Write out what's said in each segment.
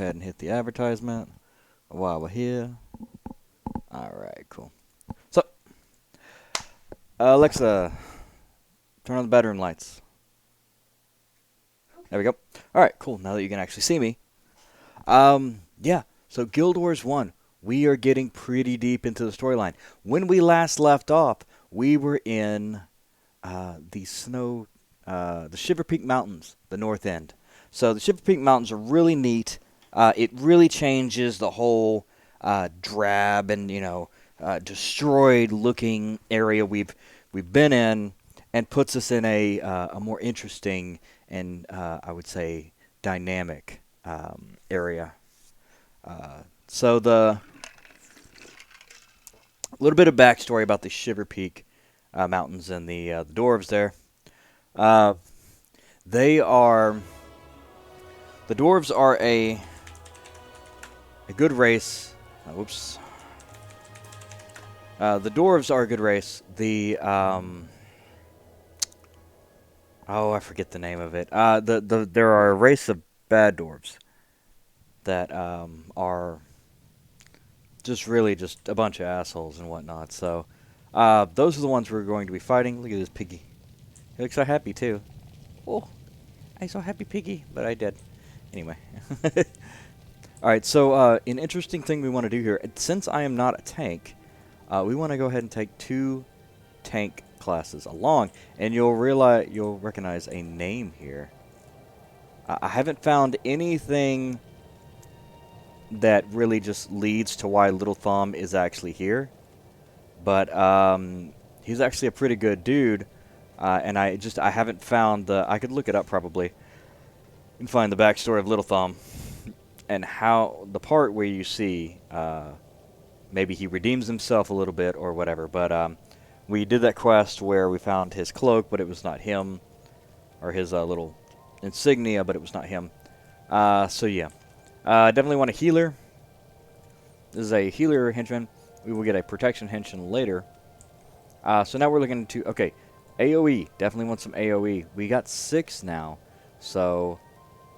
ahead and hit the advertisement while we're here. Alright, cool. So, Alexa, turn on the bedroom lights. There we go. Alright, cool. Now that you can actually see me. Yeah, so Guild Wars 1. We are getting pretty deep into the storyline. When we last left off, we were in the Shiver Peak Mountains, the north end. So the Shiver Peak Mountains are really neat. It really changes the whole drab and destroyed-looking area we've been in, and puts us in a more interesting and I would say dynamic area. So the little bit of backstory about the Shiver Peak Mountains and the dwarves there. The dwarves are a good race. Whoops. The dwarves are a good race. I forget the name of it. There are a race of bad dwarves that are just really just a bunch of assholes and whatnot. So those are the ones we're going to be fighting. Look at this piggy. He looks so happy too. Oh, I'm so happy, piggy. But I did. Anyway. Alright, so an interesting thing we want to do here. Since I am not a tank, we want to go ahead and take 2 tank classes along. And you'll recognize a name here. I haven't found anything that really just leads to why Little Thumb is actually here. But he's actually a pretty good dude. And I haven't found I could look it up probably and find the backstory of Little Thumb and how the part where you see maybe he redeems himself a little bit or whatever. But we did that quest where we found his cloak, but it was not him, or his little insignia, but it was not him. So yeah, definitely want a healer. This is a healer henchman. We will get a protection henchman later. So now we're looking into AoE. Definitely want some AoE. We got 6 now. So,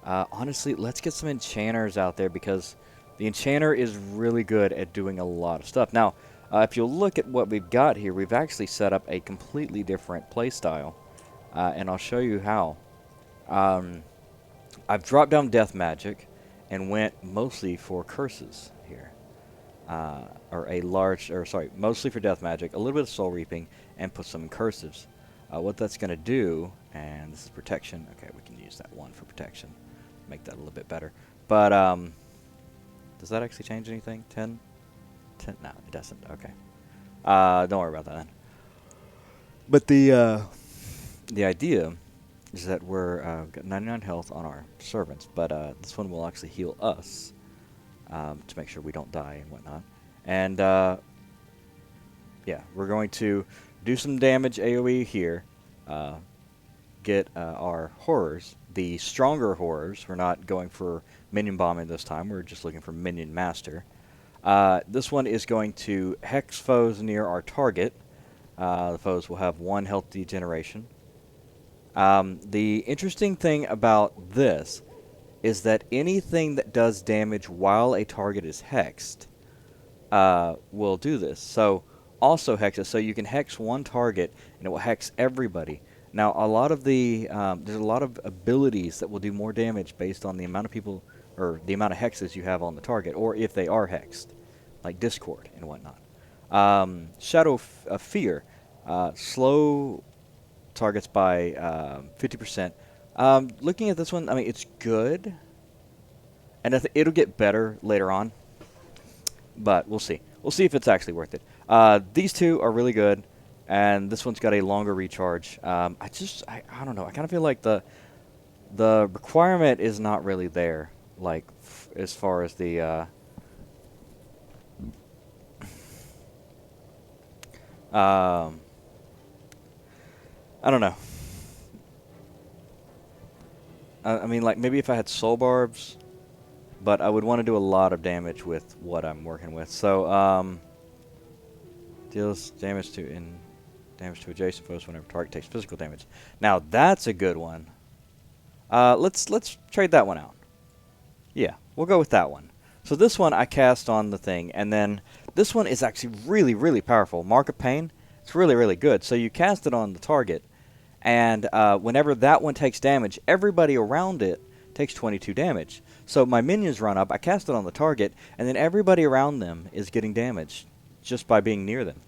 honestly, let's get some enchanters out there because the enchanter is really good at doing a lot of stuff. Now, if you'll look at what we've got here, we've actually set up a completely different playstyle. And I'll show you how. I've dropped down death magic and went mostly for curses here. Mostly for death magic, a little bit of soul reaping, and put some cursives. What that's going to do, and this is protection. Okay, we can use that one for protection. Make that a little bit better. But, does that actually change anything? 10? 10? No, it doesn't. Okay. Don't worry about that then. But the idea is that we've got 99 health on our servants, but this one will actually heal us to make sure we don't die and whatnot. And, yeah, we're going to do some damage AoE here. Get our horrors, the stronger horrors. We're not going for minion bombing this time. We're just looking for minion master. This one is going to hex foes near our target. The foes will have 1 health degeneration. The interesting thing about this is that anything that does damage while a target is hexed will do this. So also hexes, so you can hex 1 target and it will hex everybody. Now a lot of there's a lot of abilities that will do more damage based on the amount of people or the amount of hexes you have on the target, or if they are hexed, like Discord and whatnot. Shadow of Fear, slow targets by 50%. Looking at this one, I mean, it's good, and it'll get better later on, but we'll see. We'll see if it's actually worth it. These 2 are really good, and this one's got a longer recharge. I don't know. I kind of feel like the requirement is not really there, like as far as the I don't know. I mean, like, maybe if I had soul barbs, but I would want to do a lot of damage with what I'm working with. So, deals damage to adjacent foes whenever target takes physical damage. Now, that's a good one. Let's trade that one out. Yeah, we'll go with that one. So this one I cast on the thing, and then this one is actually really, really powerful. Mark of Pain, it's really, really good. So you cast it on the target, and whenever that one takes damage, everybody around it takes 22 damage. So my minions run up, I cast it on the target, and then everybody around them is getting damaged just by being near them.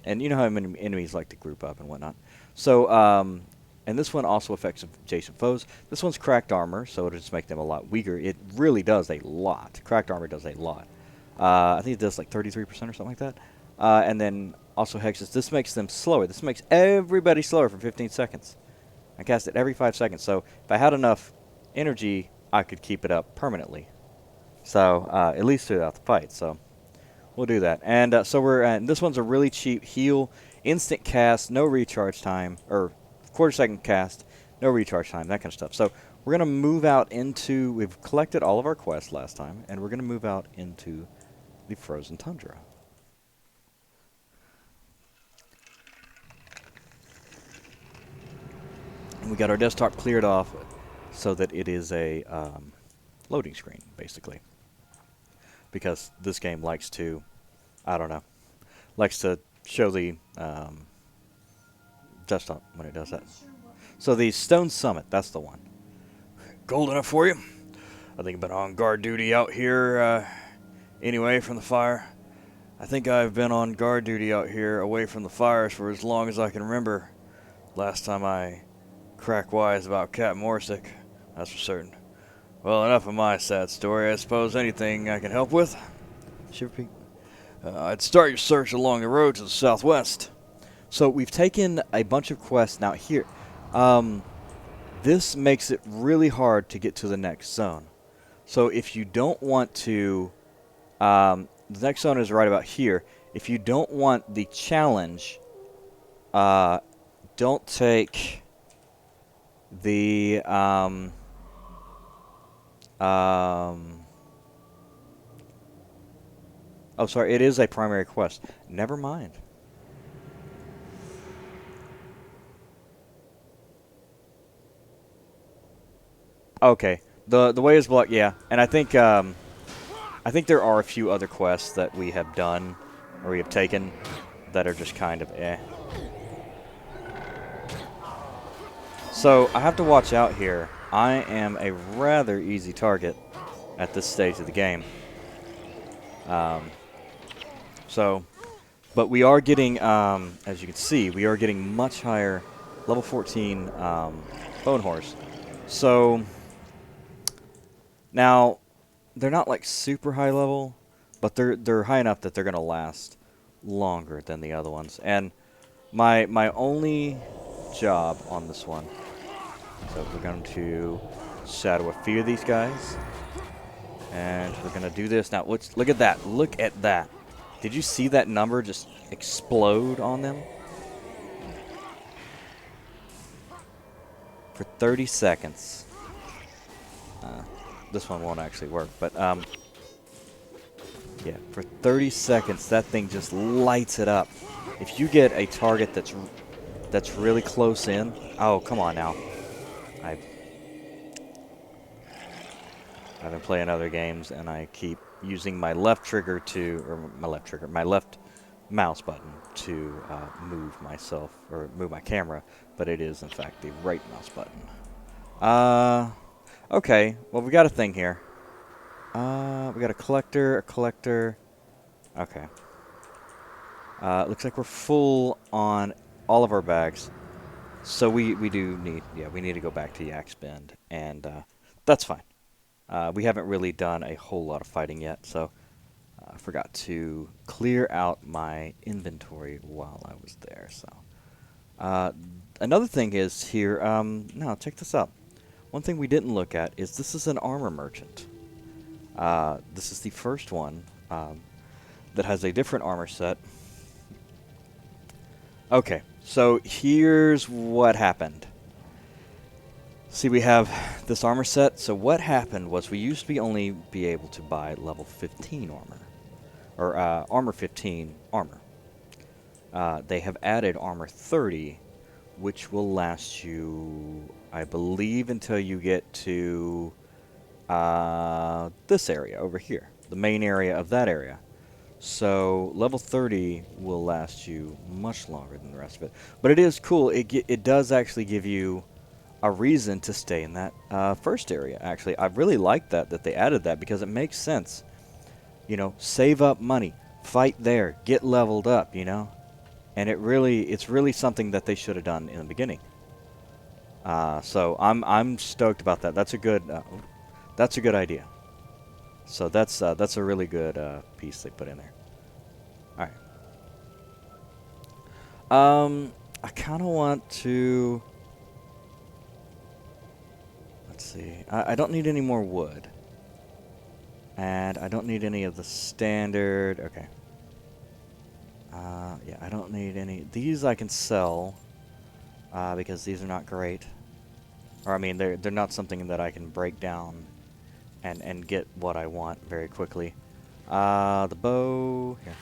And you know how many enemies like to group up and whatnot. So, and this one also affects adjacent foes. This one's cracked armor, so it'll just make them a lot weaker. It really does a lot. Cracked armor does a lot. I think it does like 33% or something like that. And then also hexes. This makes them slower. This makes everybody slower for 15 seconds. I cast it every 5 seconds. So if I had enough energy, I could keep it up permanently. So at least throughout the fight. So we'll do that. And so this one's a really cheap heal, instant cast, no recharge time, or quarter-second cast, no recharge time, that kind of stuff. So we're going to move out into, we've collected all of our quests last time, and we're going to move out into the frozen tundra. And we got our desktop cleared off so that it is a loading screen, basically. Because this game likes to, I don't know, likes to show the desktop when it does that. So the Stone Summit, that's the one. Cold enough for you? I think I've been on guard duty out here anyway from the fire. I think I've been on guard duty out here away from the fires for as long as I can remember. Last time I cracked wise about Captain Morsick, that's for certain. Well, enough of my sad story. I suppose anything I can help with? Shiver Pete. I'd start your search along the road to the southwest. So we've taken a bunch of quests now here. This makes it really hard to get to the next zone. So if you don't want to, the next zone is right about here. If you don't want the challenge, don't take the, oh, sorry, it is a primary quest. Never mind. Okay, the way is blocked, yeah, and I think there are a few other quests that we have done or we have taken that are just kind of eh. So I have to watch out here. I am a rather easy target at this stage of the game. But we are getting, as you can see, we are getting much higher, level 14 Bone Horse. So now they're not like super high level, but they're high enough that they're gonna last longer than the other ones. And my only job on this one, so we're going to shadow a few of these guys, and we're gonna do this now. Look at that! Look at that! Did you see that number just explode on them? For 30 seconds. This one won't actually work, but yeah, for 30 seconds, that thing just lights it up. If you get a target that's really close in, oh, come on now. I've been playing other games, and I keep using my left trigger my left mouse button to move myself, or move my camera, but it is, in fact, the right mouse button. Okay, well, we got a thing here. We got a collector. Okay. Looks like we're full on all of our bags. So we do need, we need to go back to Yak's Bend, and that's fine. We haven't really done a whole lot of fighting yet, so I forgot to clear out my inventory while I was there. So another thing is here, no, check this out. One thing we didn't look at is this is an armor merchant. This is the first one that has a different armor set. Okay, so here's what happened. See, we have this armor set. So what happened was we used to only be able to buy level 15 armor, or armor 15 armor. They have added armor 30, which will last you, I believe, until you get to this area over here, the main area of that area. So level 30 will last you much longer than the rest of it. But it is cool. It does actually give you a reason to stay in that first area, actually. I really like that they added that because it makes sense. You know, save up money, fight there, get leveled up, you know? And it's really something that they should have done in the beginning. So I'm stoked about that. That's a good idea. So that's a really good piece they put in there. All right. I kind of want to. Let's see. I don't need any more wood, and I don't need any of the standard. Okay. Yeah, I don't need any. These I can sell because these are not great. Or I mean, they're not something that I can break down and get what I want very quickly. The bow here.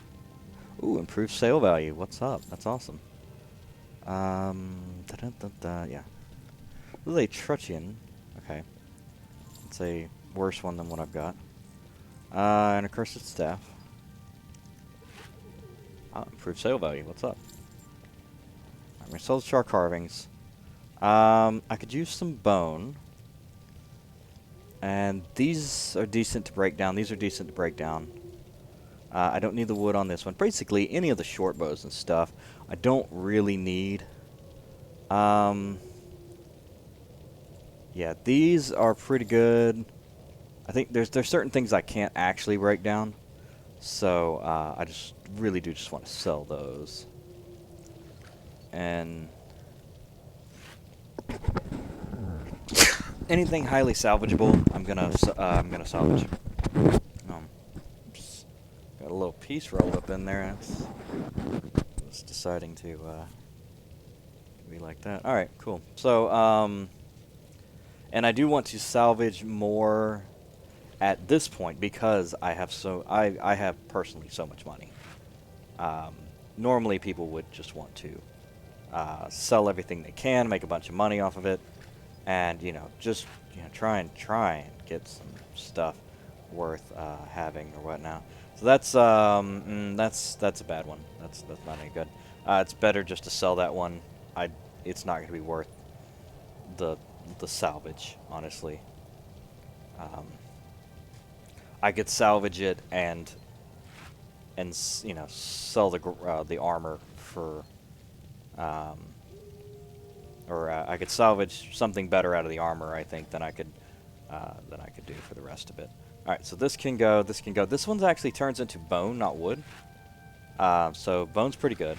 Ooh, improved sale value. What's up? That's awesome. Yeah. This is a truncheon. Okay. It's a worse one than what I've got. And a cursed staff. Improved sale value. What's up? I'm gonna sell the char carvings. I could use some bone. And these are decent to break down. These are decent to break down. I don't need the wood on this one. Basically, any of the short bows and stuff, I don't really need. Yeah, these are pretty good. I think there's certain things I can't actually break down. So, I just really do just want to sell those. And anything highly salvageable, I'm gonna salvage. Got a little piece rolled up in there. It's deciding to be like that. All right, cool. So, and I do want to salvage more at this point because I have I have personally so much money. Normally, people would just want to sell everything they can, make a bunch of money off of it, and just try and get some stuff worth having or whatnot. So that's a bad one. That's not any good. It's better just to sell that one. It's not going to be worth the salvage, honestly. I could salvage it and sell the armor for or I could salvage something better out of the armor, I think, than I could do for the rest of it. All right, so this can go. This can go. This one actually turns into bone, not wood. So bone's pretty good.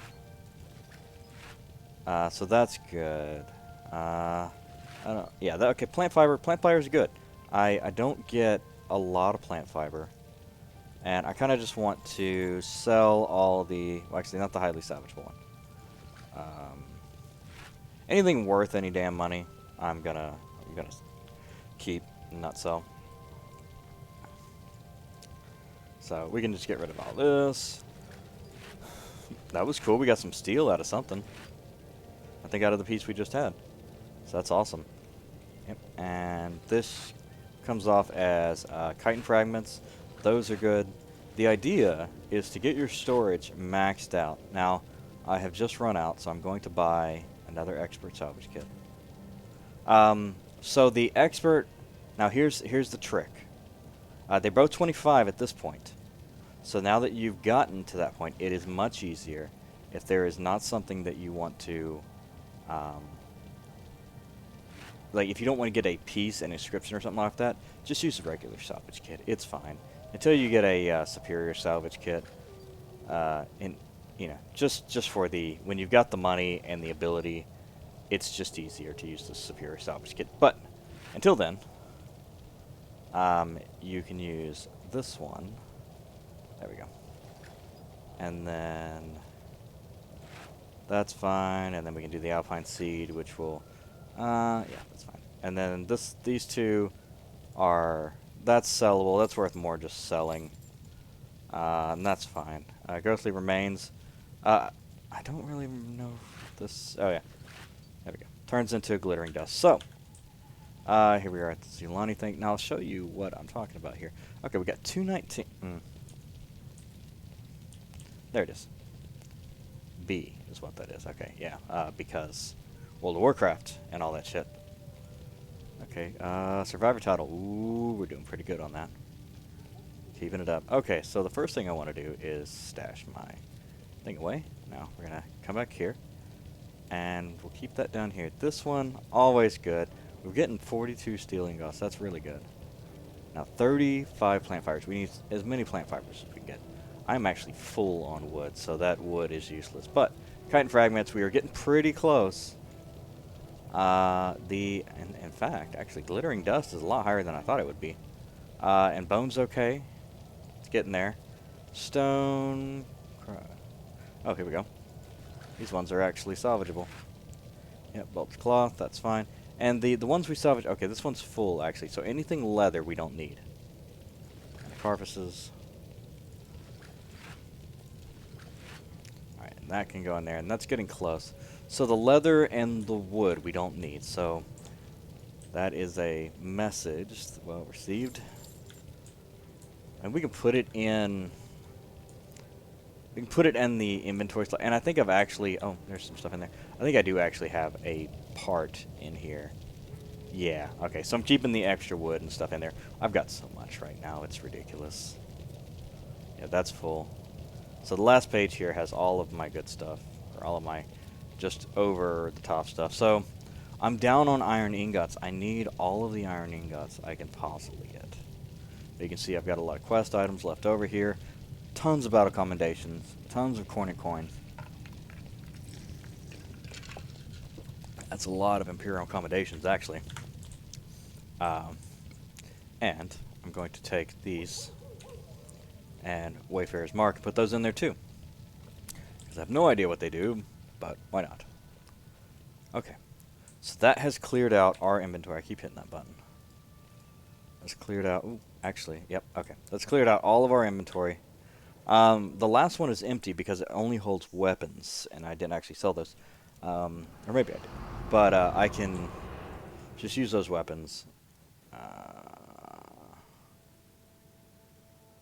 So that's good. I don't. Yeah. Okay. Plant fiber. Plant fiber is good. I don't get a lot of plant fiber, and I kind of just want to sell all the. Well, actually, not the highly salvageable one. Anything worth any damn money, I'm gonna keep and not sell. So we can just get rid of all this. That was cool. We got some steel out of something. I think out of the piece we just had. So that's awesome. Yep. And this comes off as chitin fragments. Those are good. The idea is to get your storage maxed out. Now, I have just run out, so I'm going to buy another expert salvage kit. So the expert. Now here's the trick. They're both 25 at this point. So now that you've gotten to that point, it is much easier. If there is not something that you want to, like if you don't want to get a piece, an inscription, or something like that, just use a regular salvage kit. It's fine until you get a superior salvage kit. Just for when you've got the money and the ability, it's just easier to use the superior salvage kit. But until then, you can use this one. There we go. And then that's fine. And then we can do the alpine seed, which will, yeah, that's fine. And then these two that's sellable. That's worth more just selling. And that's fine. Ghostly remains. I don't really know if this. Oh yeah, there we go. Turns into glittering dust. So Here we are at the Zulani thing. Now I'll show you what I'm talking about here. Okay, we got 219. There it is. B is what that is. Okay, yeah. Because World of Warcraft and all that shit. Okay, Survivor title. Ooh, we're doing pretty good on that. Keeping it up. Okay, so the first thing I want to do is stash my thing away. Now we're going to come back here. And we'll keep that down here. This one, always good. We're getting 42 steel ingots. That's really good. Now 35 plant fibers. We need as many plant fibers as we can get. I'm actually full on wood, so that wood is useless. But chitin fragments, we are getting pretty close. In fact, actually, glittering dust is a lot higher than I thought it would be. And bone's okay. It's getting there. Stone. Oh, here we go. These ones are actually salvageable. Yep, bulbed cloth, that's fine. And the ones we salvage, okay, this one's full actually, so anything leather we don't need. Carcasses. Alright, and that can go in there, and that's getting close. So the leather and the wood we don't need, so that is a message, well received. And we can put it in... We can put it in the inventory slot, and I think I've actually... Oh, there's some stuff in there. I think I do actually have a part in here. Yeah, okay, so I'm keeping the extra wood and stuff in there. I've got so much right now, it's ridiculous. Yeah, that's full. So the last page here has all of my good stuff, or all of my just over-the-top stuff. So I'm down on iron ingots. I need all of the iron ingots I can possibly get. But you can see I've got a lot of quest items left over here. Tons of battle commendations, tons of corner coins. That's a lot of Imperial accommodations, actually. And I'm going to take these and Wayfarer's Mark and put those in there too. Because I have no idea what they do, but why not? Okay, so that has cleared out our inventory. I keep hitting that button. That's cleared out. Ooh, actually, yep, okay. That's cleared out all of our inventory. The last one is empty because it only holds weapons, and I didn't actually sell those. Or maybe I did. But I can just use those weapons.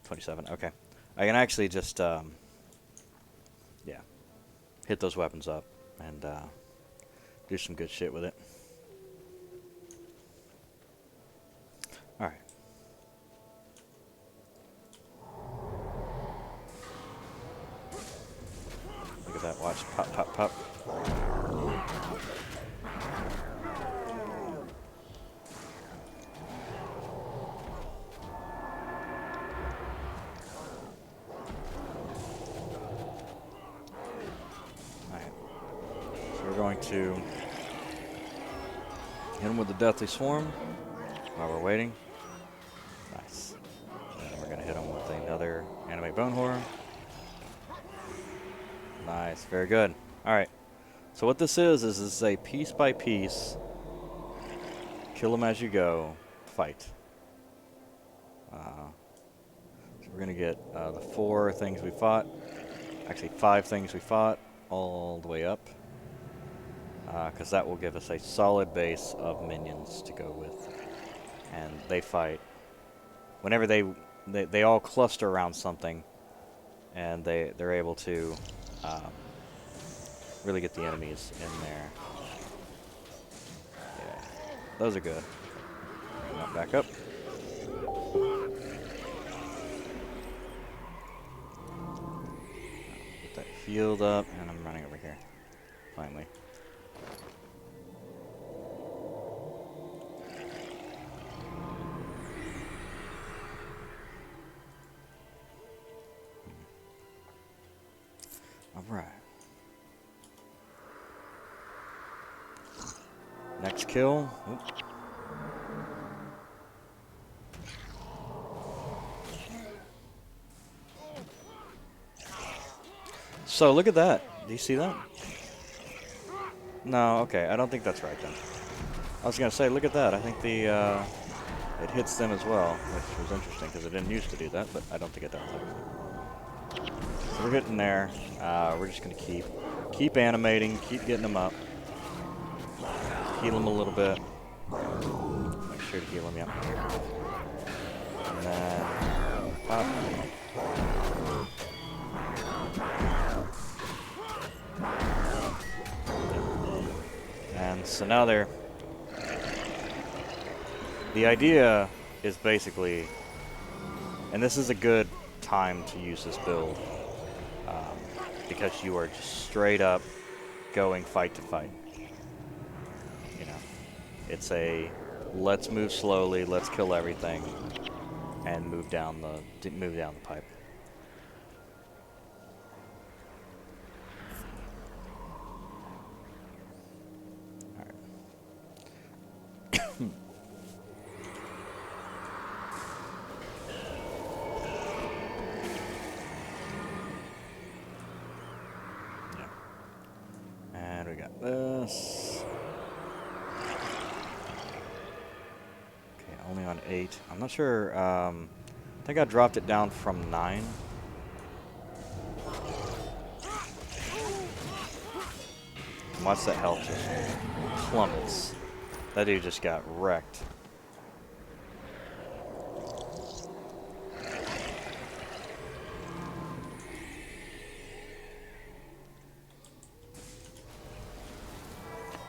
27, okay. I can actually just, yeah, hit those weapons up and do some good shit with it. Alright. Look at that, watch, pop, pop, pop. Going to hit him with the Deathly Swarm while we're waiting. Nice. And then we're going to hit him with another Anime Bone Horror. Nice. Very good. Alright. So what this is a piece by piece, kill them as you go, fight. So we're going to get the 4 things we fought. Actually, 5 things we fought all the way up. Because that will give us a solid base of minions to go with. And they fight. Whenever they all cluster around something, and they're able to really get the enemies in there. Yeah, those are good. Bring that back up. Get that healed up, and I'm running over here. Finally. Alright. Next kill. Oop. So look at that. Do you see that? No, okay. I don't think that's right then. I was gonna say, look at that. I think the it hits them as well, which was interesting because it didn't used to do that, but I don't think it does. So we're getting there. We're just gonna keep animating, keep getting them up, heal them a little bit. here to heal him, yeah. And then pop. And so now they're... The idea is basically, and this is a good time to use this build, because you are just straight up going fight to fight. You know, it's a let's move slowly, let's kill everything, and move down the pipe. And we got this. Okay, only on 8. I'm not sure. I think I dropped it down from 9. Watch that health just plummets. That dude just got wrecked.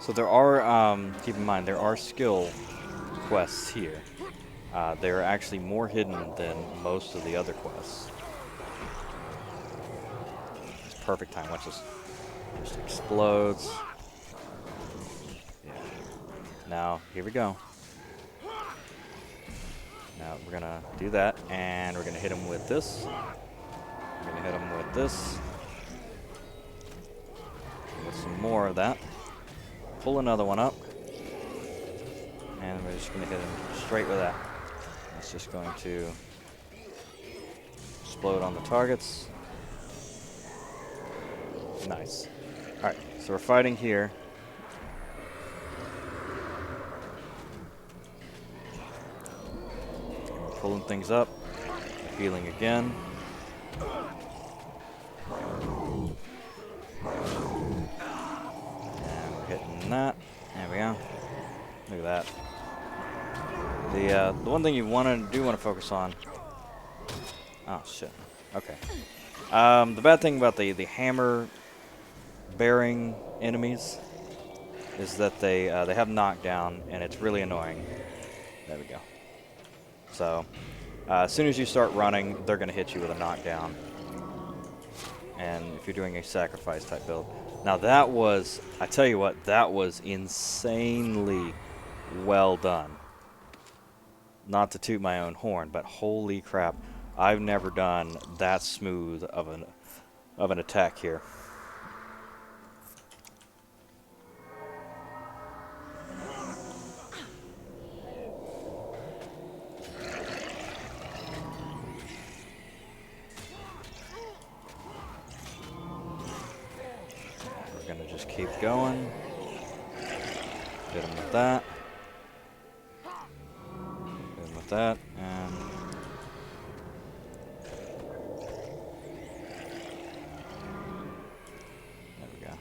So there are, keep in mind, there are skill quests here. They're actually more hidden than most of the other quests. It's perfect time. Watch this. Just explodes. Yeah. Now, here we go. Now, we're going to do that, and we're going to hit him with this. We're going to hit him with this. With some more of that. Pull another one up. And we're just going to hit him straight with that. It's just going to explode on the targets. Nice. Alright, so we're fighting here. We're pulling things up. Healing again. And we're hitting that. There we go. Look at that. The one thing you want to focus on. Oh shit. Okay. The bad thing about the hammer bearing enemies is that they have knockdown, and it's really annoying. There we go. So as soon as you start running, they're gonna hit you with a knockdown. And if you're doing a sacrifice type build, now that was, I tell you what, that was insanely well done. Not to toot my own horn, but holy crap, I've never done that smooth of an attack here. We're gonna just keep going. Hit him with that. That, and there we go.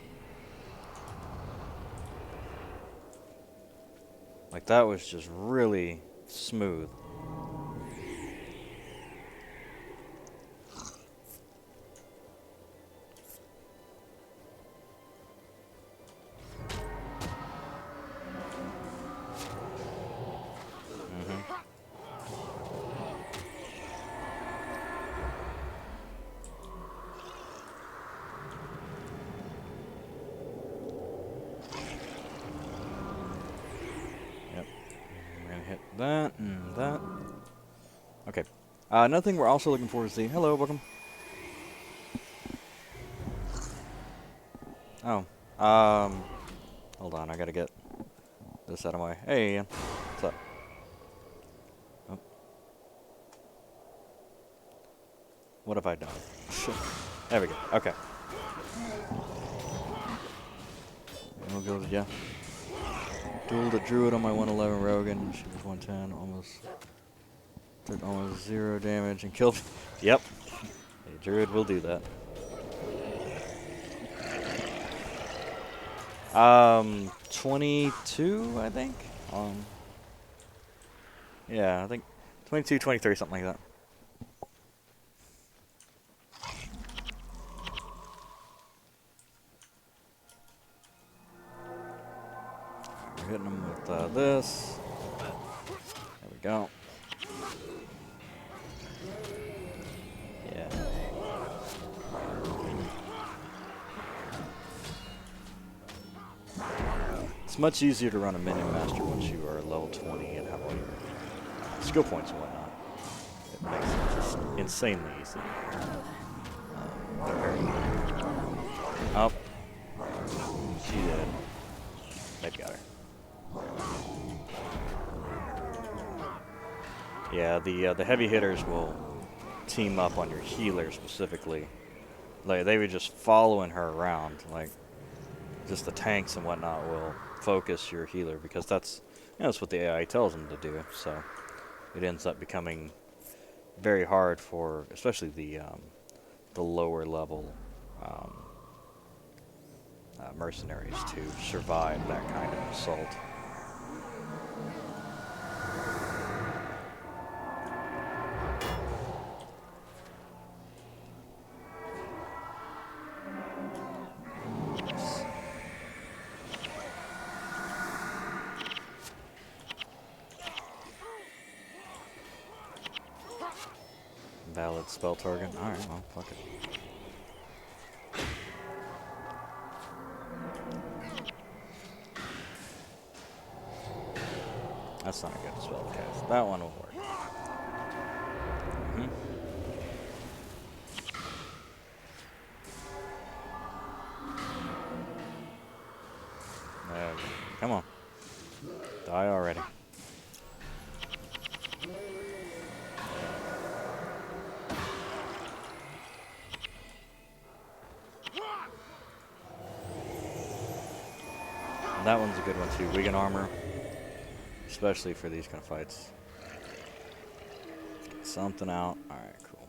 Like, that was just really smooth. That and that. Okay. Another thing we're also looking for is the... Hello, welcome. Oh. Hold on, I gotta get this out of my way. Hey, Ian. What's up? Oh. What have I done? There we go. Okay. We'll go with, yeah. Dueled a druid on my 111 Rogan. She was 110, did almost 0 damage and killed. Yep, a druid will do that. 22, I think. Yeah, I think 22, 23, something like that. We're hitting them with this. There we go. Yeah. It's much easier to run a minion master once you are level 20 and have all your skill points and whatnot. It makes it just insanely easy. Oh. She did. Maybe got her. Yeah, the heavy hitters will team up on your healer specifically. Like, they were just following her around. Like, just the tanks and whatnot will focus your healer because that's, that's what the AI tells them to do. So it ends up becoming very hard for, especially the lower level mercenaries to survive that kind of assault. Valid spell target. Alright, well, fuck it. That's not a good spell to cast. That one will work. Come on. Die already. And that one's a good one too. Weaken armor. Especially for these kind of fights. Get something out. Alright, cool.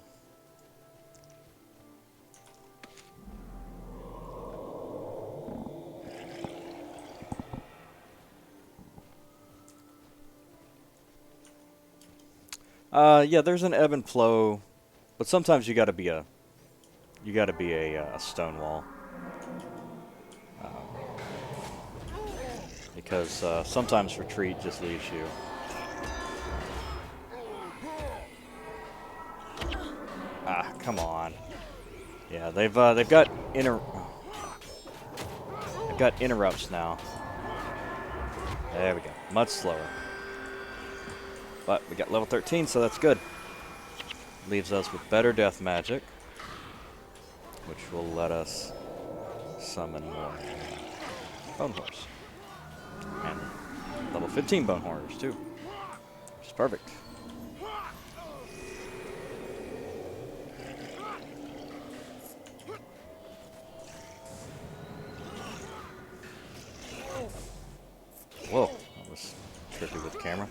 Yeah, there's an ebb and flow, but sometimes you gotta be a stone wall. Because sometimes retreat just leaves you. Ah, come on. Yeah, they've got interrupts now. There we go. Much slower. But we got level 13, so that's good. Leaves us with better death magic, which will let us summon more bone horse. And level 15 bone horrors too, which is perfect. Whoa, that was tricky with the camera.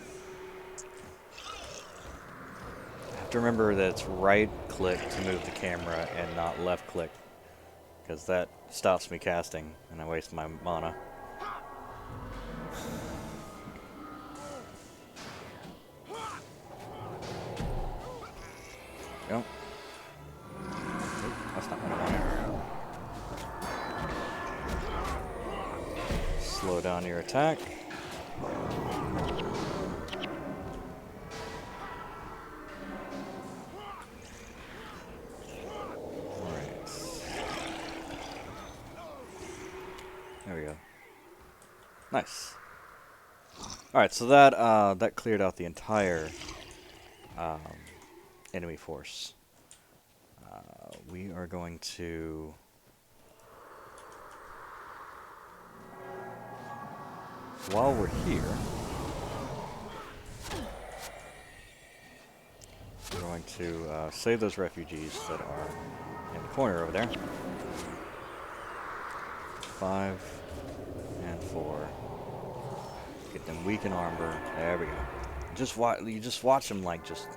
I have to remember that it's right click to move the camera and not left click, because that stops me casting and I waste my mana. Go. That's not what I wanted. Slow down your attack. Alright. There we go. Nice. Alright, so that cleared out the entire enemy force. We are going to... While we're here, we're going to save those refugees that are in the corner over there. 5 and 4. Get them weak in armor. There we go. You just watch them like just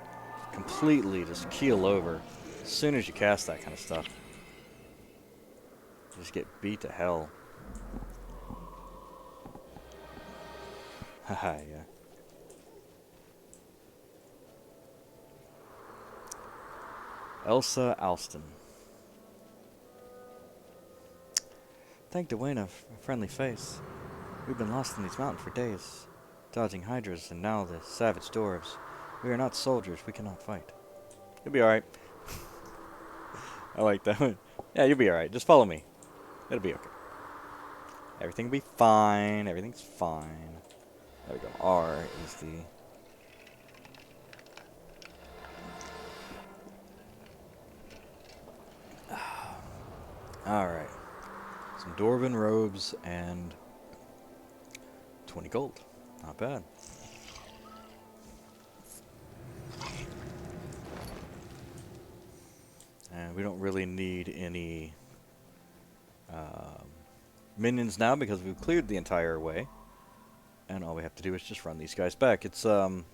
completely just keel over as soon as you cast that kind of stuff. Just get beat to hell. Haha, yeah. Elsa Alston. Thank Dwayne, a friendly face. We've been lost in these mountains for days, dodging hydras and now the savage dwarves. We are not soldiers, we cannot fight. You'll be alright. I like that one. Yeah, you'll be alright. Just follow me. It'll be okay. Everything will be fine. Everything's fine. There we go. R is the... Alright. Some Dwarven robes and 20 gold. Not bad. And we don't really need any minions now because we've cleared the entire way. And all we have to do is just run these guys back. It's, in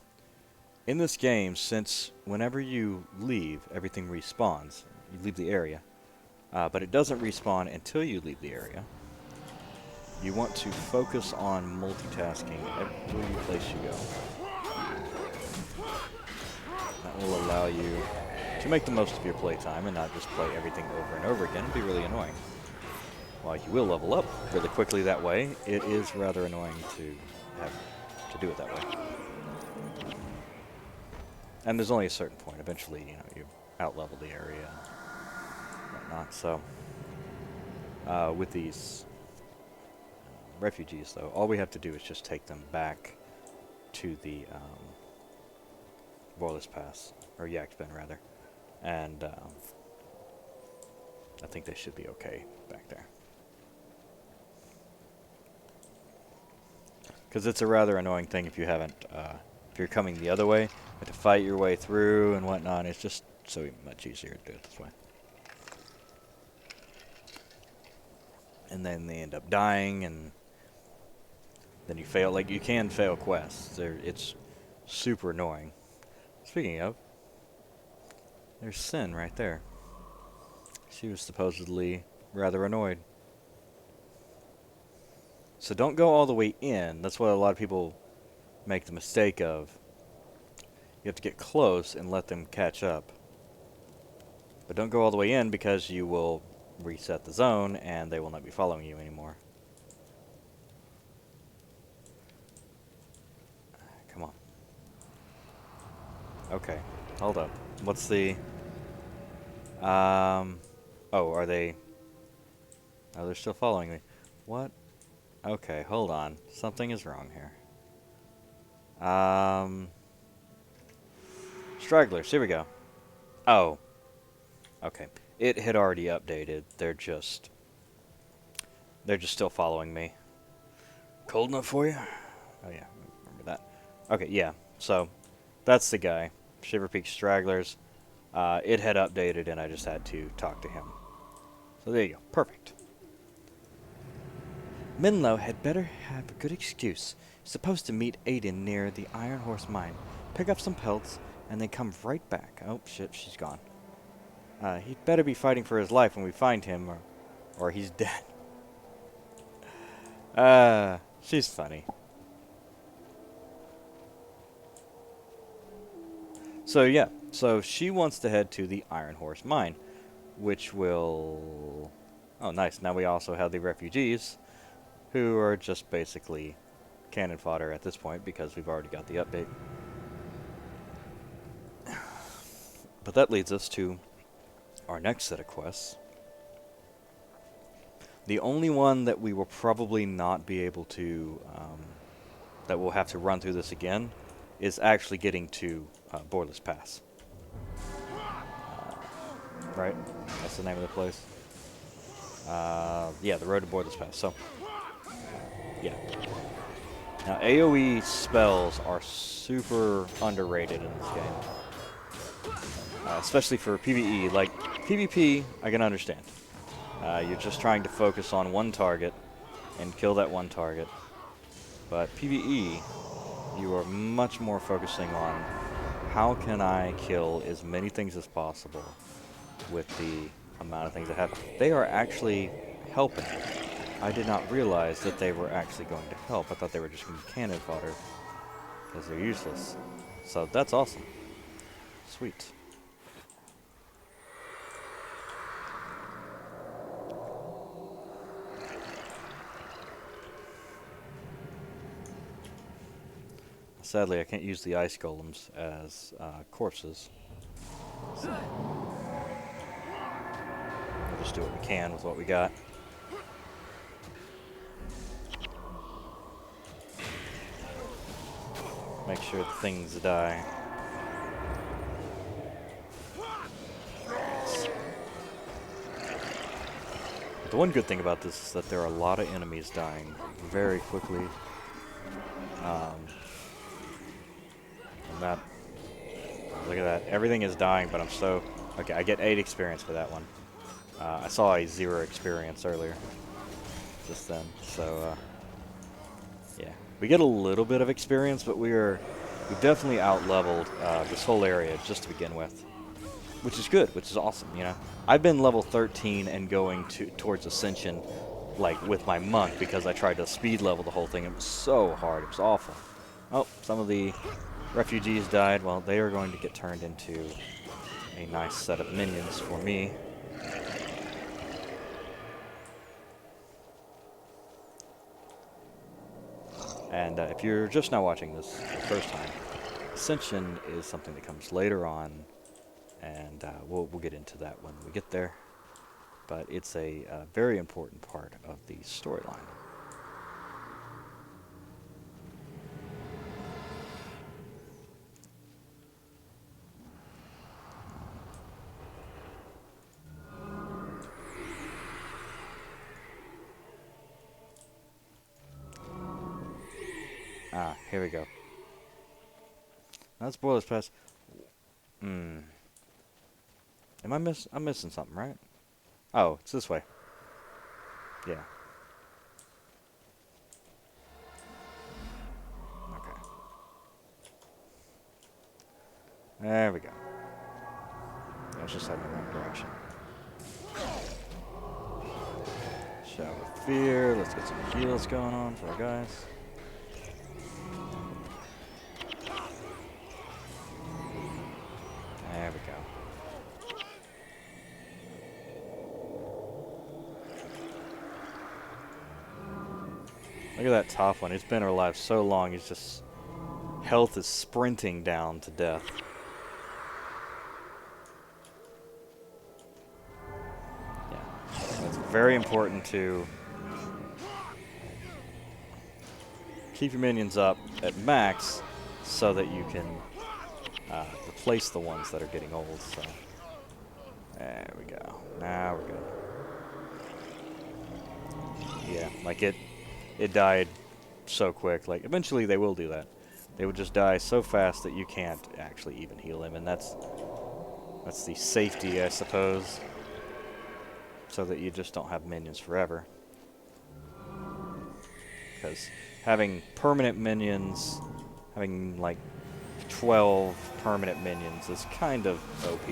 this game, since whenever you leave, everything respawns. You leave the area. But it doesn't respawn until you leave the area. You want to focus on multitasking every place you go. That will allow you to make the most of your playtime and not just play everything over and over again. It'd be really annoying. While you will level up really quickly that way, it is rather annoying to have to do it that way. And there's only a certain point. Eventually, you know, you out-level the area and whatnot. So, with these refugees, though, all we have to do is just take them back to the Borealis Pass, or Yakben rather, and I think they should be okay back there. Because it's a rather annoying thing if you haven't, if you're coming the other way, you have to fight your way through and whatnot. It's just so much easier to do it this way. And then they end up dying, and then you fail. Like, you can fail quests. It's super annoying. Speaking of, there's Sin right there. She was supposedly rather annoyed. So don't go all the way in. That's what a lot of people make the mistake of. You have to get close and let them catch up. But don't go all the way in because you will reset the zone and they will not be following you anymore. Come on. Okay, hold up. What's the... Oh, are they... Oh, they're still following me. What? Okay, hold on. Something is wrong here. Stragglers, here we go. Oh. Okay. It had already updated. They're just still following me. Cold enough for you? Oh yeah, remember that. Okay, yeah. So, that's the guy. Shiver Peak Stragglers. It had updated and I just had to talk to him. So there you go. Perfect. Minlo had better have a good excuse. He's supposed to meet Aiden near the Iron Horse Mine, pick up some pelts, and then come right back. Oh, shit, she's gone. He'd better be fighting for his life when we find him, or he's dead. She's funny. So, yeah. So, she wants to head to the Iron Horse Mine, which will... Oh, nice. Now we also have the refugees, who are just basically cannon fodder at this point because we've already got the update. But that leads us to our next set of quests. The only one that we will probably not be able to, that we'll have to run through this again, is actually getting to Borealis Pass. Right? That's the name of the place. Yeah, the road to Borealis Pass. So, yeah. Now, AoE spells are super underrated in this game. Especially for PvE. Like, PvP, I can understand. You're just trying to focus on one target and kill that one target. But PvE, you are much more focusing on how can I kill as many things as possible with the amount of things I have. They are actually helping. I did not realize that they were actually going to help. I thought they were just going to be cannon fodder because they're useless. So that's awesome. Sweet. Sadly, I can't use the ice golems as corpses. So we'll just do what we can with what we got. Make sure the things die. The one good thing about this is that there are a lot of enemies dying very quickly. And that, look at that. Everything is dying, but I'm so... Okay, I get 8 experience for that one. I saw a 0 experience earlier. Just then. So, yeah. We get a little bit of experience, but we've definitely out-leveled this whole area just to begin with. Which is good, which is awesome, you know. I've been level 13 and going towards Ascension, like, with my monk, because I tried to speed level the whole thing. It was so hard. It was awful. Oh, some of the refugees died. Well, they are going to get turned into a nice set of minions for me. And if you're just now watching this for the first time, Ascension is something that comes later on, and we'll get into that when we get there. But it's a very important part of the storyline. Ah, here we go. That's Boiler's Pass. I'm missing something, right? Oh, it's this way. Yeah. Okay. There we go. I was just heading in the right direction. Shower of Fear. Let's get some heals going on for our guys. There we go. Look at that top one. He's been alive so long, he's just... Health is sprinting down to death. Yeah. It's very important to keep your minions up at max so that you can replace the ones that are getting old. So there we go. Now we're good. Yeah, like it died so quick. Like eventually they will do that. They would just die so fast that you can't actually even heal him, and that's the safety, I suppose, so that you just don't have minions forever. Because having permanent minions, having like 12 permanent minions is kind of OP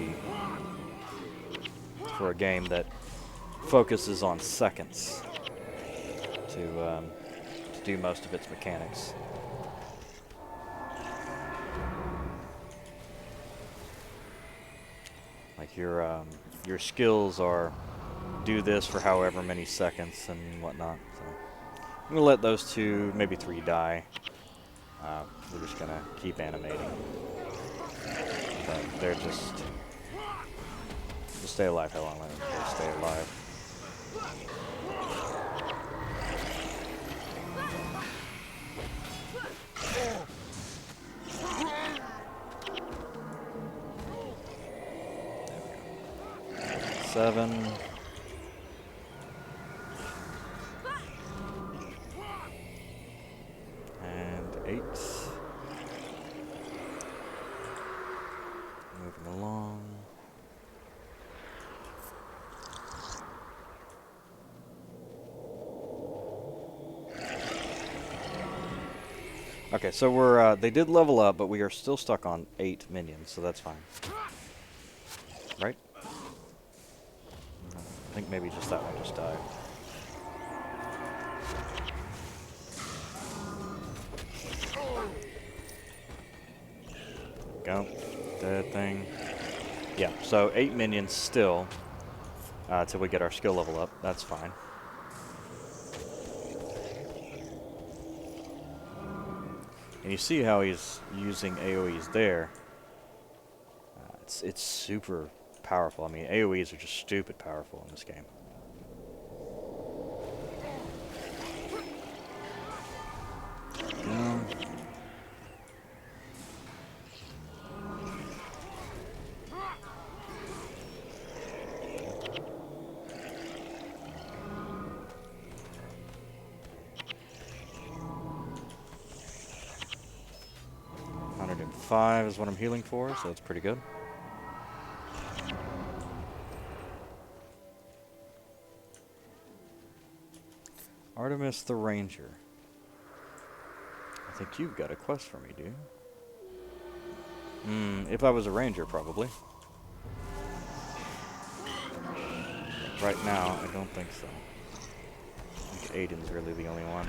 for a game that focuses on seconds to do most of its mechanics. Like your skills are do this for however many seconds and whatnot. So I'm gonna let those 2, maybe 3 die. We're just gonna keep animating, but they're just stay alive. How long they stay alive? There we go. 7. And 8. Moving along. Okay, so we're they did level up, but we are still stuck on 8 minions, so that's fine. Right? I think maybe just that one just died. Go. Dead thing. Yeah, so 8 minions still, till we get our skill level up. That's fine. And you see how he's using AoEs there. It's super powerful. I mean, AoEs are just stupid powerful in this game. Five is what I'm healing for, so that's pretty good. Artemis the Ranger. I think you've got a quest for me, dude. If I was a ranger, probably. Right now, I don't think so. I think Aiden's really the only one.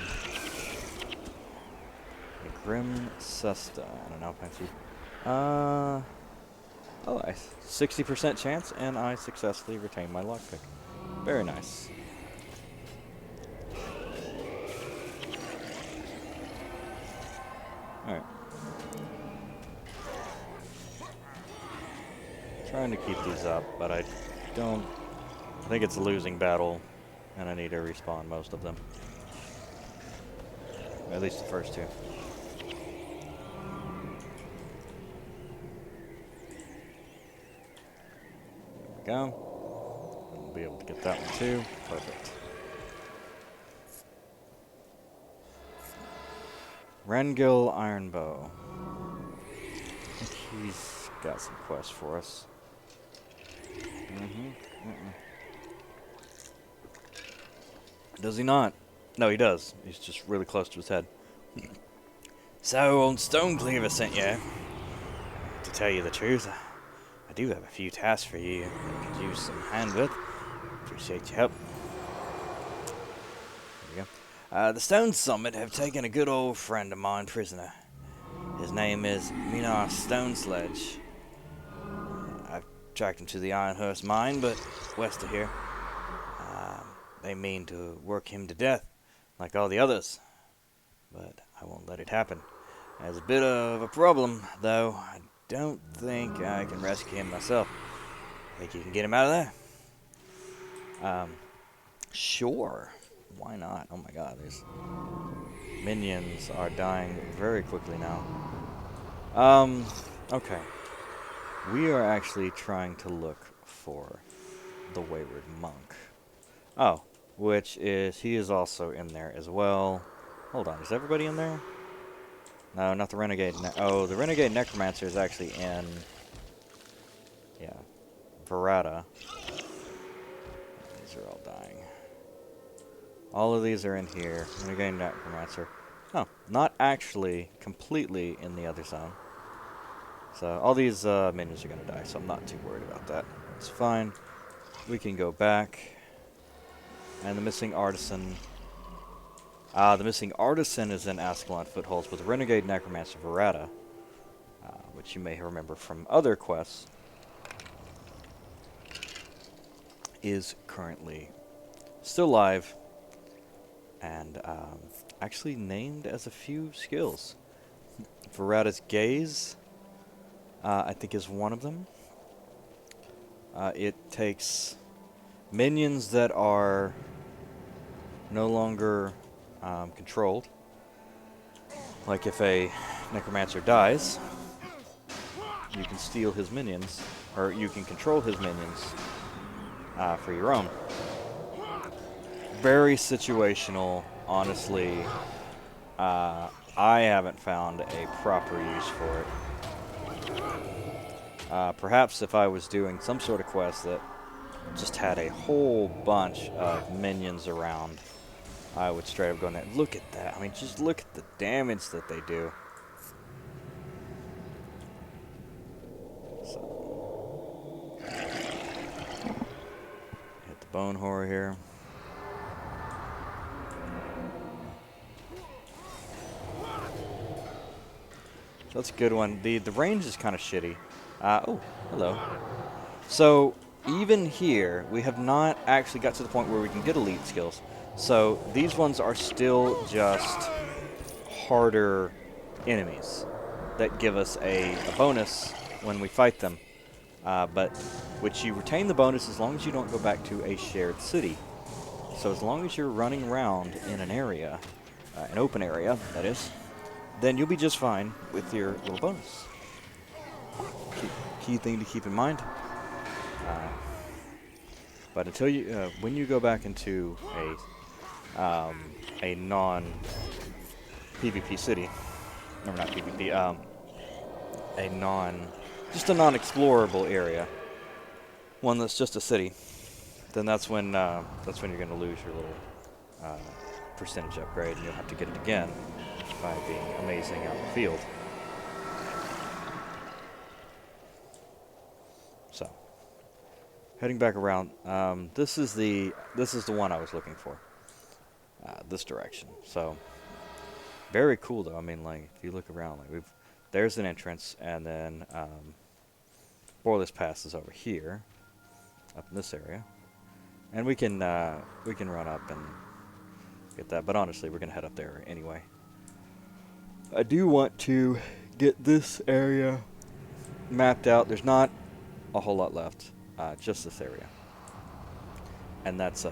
A Grim Cesta and an Alpine Suit. Oh, 60% chance, and I successfully retain my lockpick. Very nice. Alright. Trying to keep these up, but I think it's a losing battle, and I need to respawn most of them. At least the first two. There we go. We'll be able to get that one too. Perfect. Rengil Ironbow. I think he's got some quests for us. Does he not? No, he does. He's just really close to his head. So, old Stonecleaver sent you. To tell you the truth, I do have a few tasks for you that I could use some hand with. Appreciate your help. There you go. The Stone Summit have taken a good old friend of mine prisoner. His name is Minar Stonesledge. I've tracked him to the Ironhurst mine, but west of here. They mean to work him to death, like all the others. But I won't let it happen. There's a bit of a problem, though. I don't think I can rescue him myself. Think you can get him out of there? Sure. Why not? Oh my god, these minions are dying very quickly now. Okay. We are actually trying to look for the Wayward Monk. Oh, which is, he is also in there as well. Hold on, is everybody in there? No, not the Renegade. The Renegade Necromancer is actually in, yeah, Verata. These are all dying. All of these are in here. Renegade Necromancer. Oh, not actually completely in the other zone. So all these minions are going to die, so I'm not too worried about that. It's fine. We can go back. And the missing artisan. The missing artisan is in Ascalon Footholds, but the Renegade Necromancer Verata, which you may remember from other quests, is currently still live and actually named as a few skills. Verata's Gaze, I think, is one of them. It takes minions that are no longer controlled. Like if a necromancer dies, you can steal his minions, or you can control his minions for your own. Very situational, honestly. I haven't found a proper use for it. Perhaps if I was doing some sort of quest that just had a whole bunch of minions around, I would straight up go in there. Look at that. I mean, just look at the damage that they do. So, hit the bone horror here. So that's a good one. The range is kind of shitty. Oh, hello. So even here, we have not actually got to the point where we can get elite skills. So these ones are still just harder enemies that give us a bonus when we fight them, but which you retain the bonus as long as you don't go back to a shared city. So as long as you're running around in an area, an open area, that is, then you'll be just fine with your little bonus. Key thing to keep in mind. But until you, when you go back into a non-PvP city, or not PvP, just a non-explorable area, one that's just a city, then that's when you're going to lose your little percentage upgrade, and you'll have to get it again by being amazing out in the field. So, heading back around, this is the one I was looking for. This direction. So, very cool though. I mean, like if you look around, like there's an entrance, and then Boiler's Pass is over here, up in this area, and we can run up and get that. But honestly, we're gonna head up there anyway. I do want to get this area mapped out. There's not a whole lot left, just this area, and that's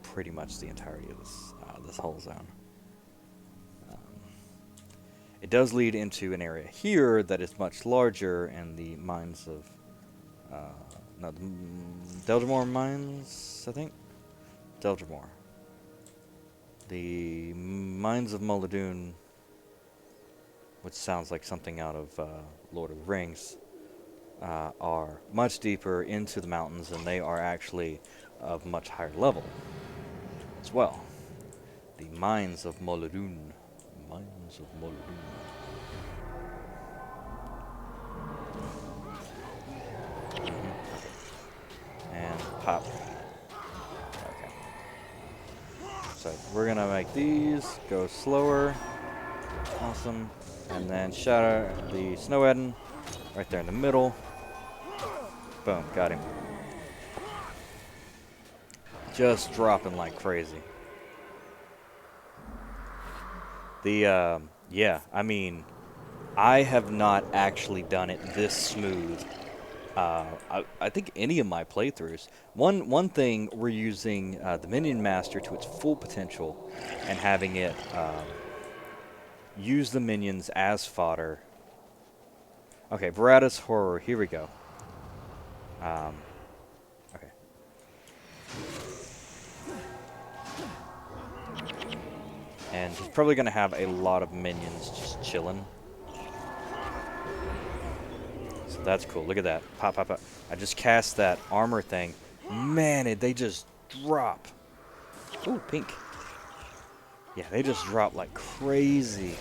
pretty much the entirety of this whole zone. It does lead into an area here that is much larger, and the mines of no, the Deldrimore mines, I think. Deldrimore. The mines of Mullidoon, which sounds like something out of Lord of the Rings, are much deeper into the mountains, and they are actually of much higher level as well. The mines of Mullidoon. Mines of Mullidoon. And pop. Okay. So we're gonna make these go slower. Awesome. And then shatter the Snow Eden right there in the middle. Boom, got him. Just dropping like crazy. Yeah, I mean, I have not actually done it this smooth. I think any of my playthroughs. One thing, we're using the Minion Master to its full potential and having it use the minions as fodder. Okay, Veratus Horror, here we go. Okay. And he's probably going to have a lot of minions just chilling. So that's cool. Look at that. Pop, pop, pop. I just cast that armor thing. Man, they just drop. Ooh, pink. Yeah, they just drop like crazy.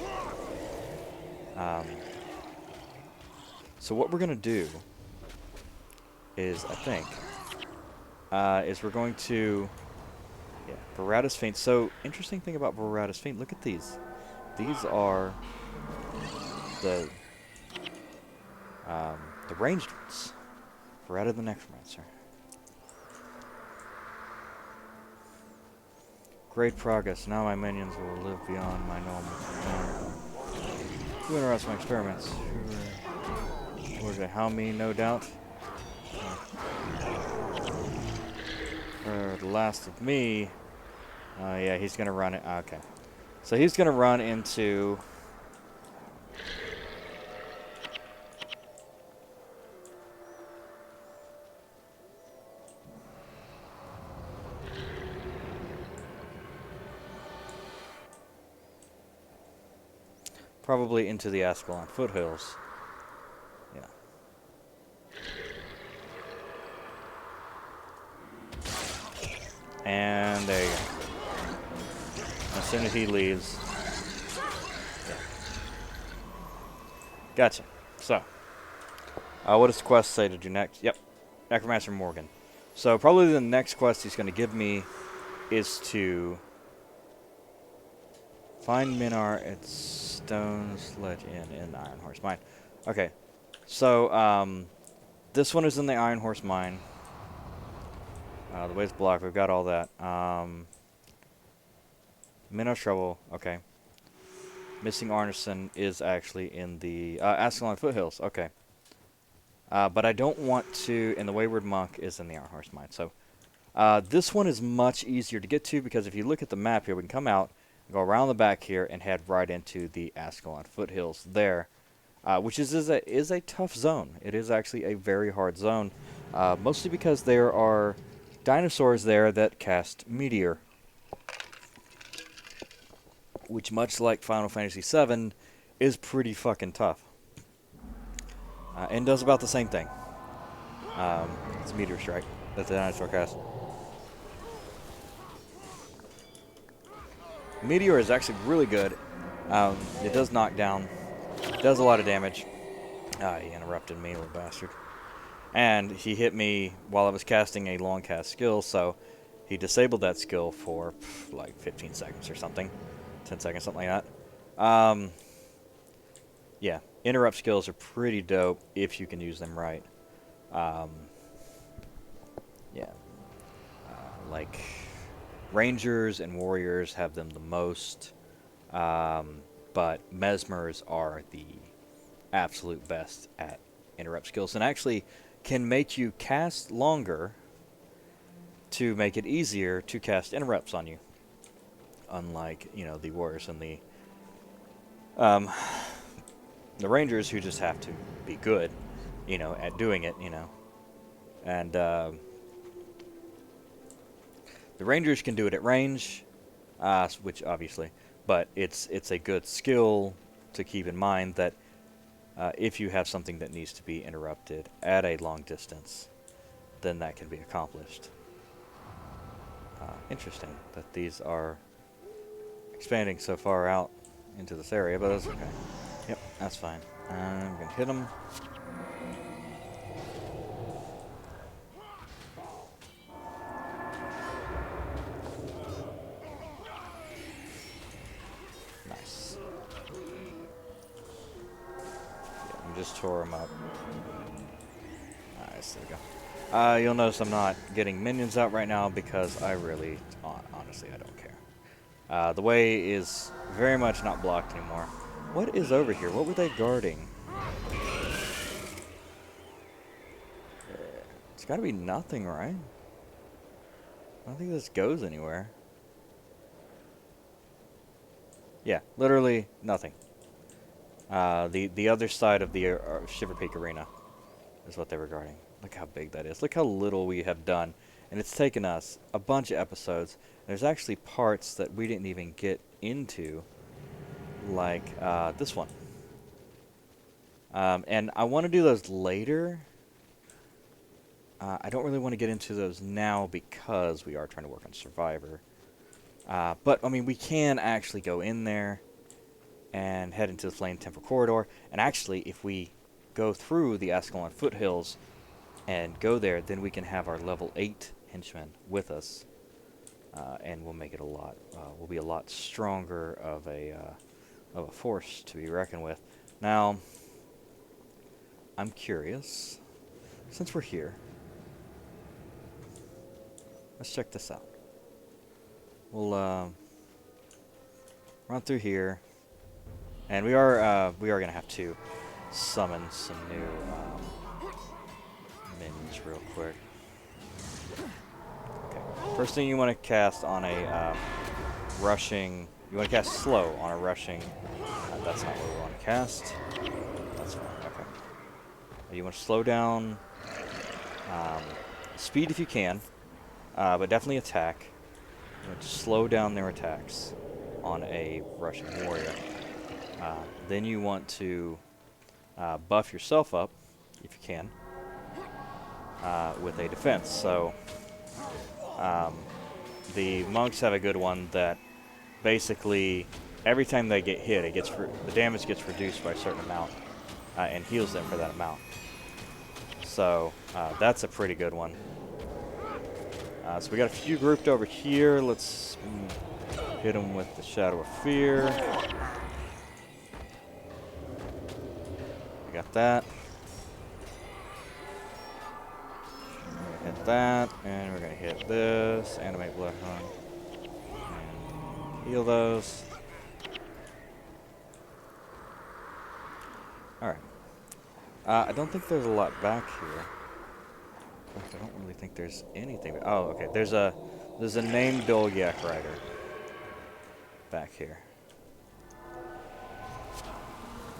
So what we're going to do is, I think, is we're going to... Yeah, Veratus Feint. So, interesting thing about Veratus Feint, look at these. These are the ranged ones. Verata the Necromancer. Great progress. Now my minions will live beyond my normal. To interrupt my experiments. How me, no doubt. For the last of me. Yeah, he's gonna run it. Okay. So he's gonna run into... probably into the Ascalon foothills. Yeah. And there you go. As soon as he leaves. Yeah. Gotcha. So, what does the quest say to do next? Yep. Necromancer Morgan. So, probably the next quest he's going to give me is to find Minar at Stone Sledge Inn in the Iron Horse Mine. Okay. So, this one is in the Iron Horse Mine. The way's blocked. We've got all that. Minnow Trouble. Okay. Missing Arneson is actually in the Ascalon Foothills. Okay. But I don't want to, and the Wayward Monk is in the Iron Horse Mine. So this one is much easier to get to because if you look at the map here, we can come out, go around the back here, and head right into the Ascalon Foothills there, which is a tough zone. It is actually a very hard zone, mostly because there are dinosaurs there that cast Meteor, which, much like Final Fantasy VII, is pretty fucking tough. And does about the same thing. It's Meteor Strike that the dinosaur casts. Meteor is actually really good. It does knock down. Does a lot of damage. He interrupted me, little bastard. And he hit me while I was casting a long cast skill, so he disabled that skill for like 15 seconds or something. 10 seconds, something like that. Yeah, interrupt skills are pretty dope if you can use them right. Yeah. Like, Rangers and Warriors have them the most, but Mesmers are the absolute best at interrupt skills, and actually can make you cast longer to make it easier to cast interrupts on you. Unlike, you know, the Warriors and the Rangers, who just have to be good, you know, at doing it, you know. And the Rangers can do it at range, which obviously, but it's a good skill to keep in mind that if you have something that needs to be interrupted at a long distance, then that can be accomplished. Interesting that these are expanding so far out into this area, but that's okay. Yep, that's fine. I'm going to hit them. Nice. Yeah, I just tore them up. Nice, there we go. You'll notice I'm not getting minions out right now because I really, honestly, I don't care. The way is very much not blocked anymore. What is over here? What were they guarding? It's got to be nothing, right? I don't think this goes anywhere. Yeah, literally nothing. The other side of the Shiver Peak Arena is what they were guarding. Look how big that is. Look how little we have done. And it's taken us a bunch of episodes. There's actually parts that we didn't even get into, like this one. And I want to do those later. I don't really want to get into those now because we are trying to work on Survivor. But, I mean, we can actually go in there and head into the Flame Temple Corridor. And actually, if we go through the Ascalon Foothills and go there, then we can have our level 8 henchmen with us. And we'll make it we'll be a lot stronger of a force to be reckoned with. Now, I'm curious, since we're here, let's check this out. We'll run through here, and we are gonna have to summon some new minions real quick. Okay. First thing you want to cast on a rushing. You want to cast slow on a rushing. That's not what we want to cast. That's fine. Okay. You want to slow down. Speed if you can, but definitely attack. You want to slow down their attacks on a rushing warrior. Then you want to buff yourself up, if you can, with a defense. So the monks have a good one that basically every time they get hit, the damage gets reduced by a certain amount and heals them for that amount. So that's a pretty good one. So we got a few grouped over here. Let's hit them with the Shadow of Fear. We got that. We're gonna hit that, and we're gonna hit this. Animate Bloodhound. Heal those. I don't think there's a lot back here. In fact, I don't really think there's anything. Oh, okay. There's a named Dolyak rider back here.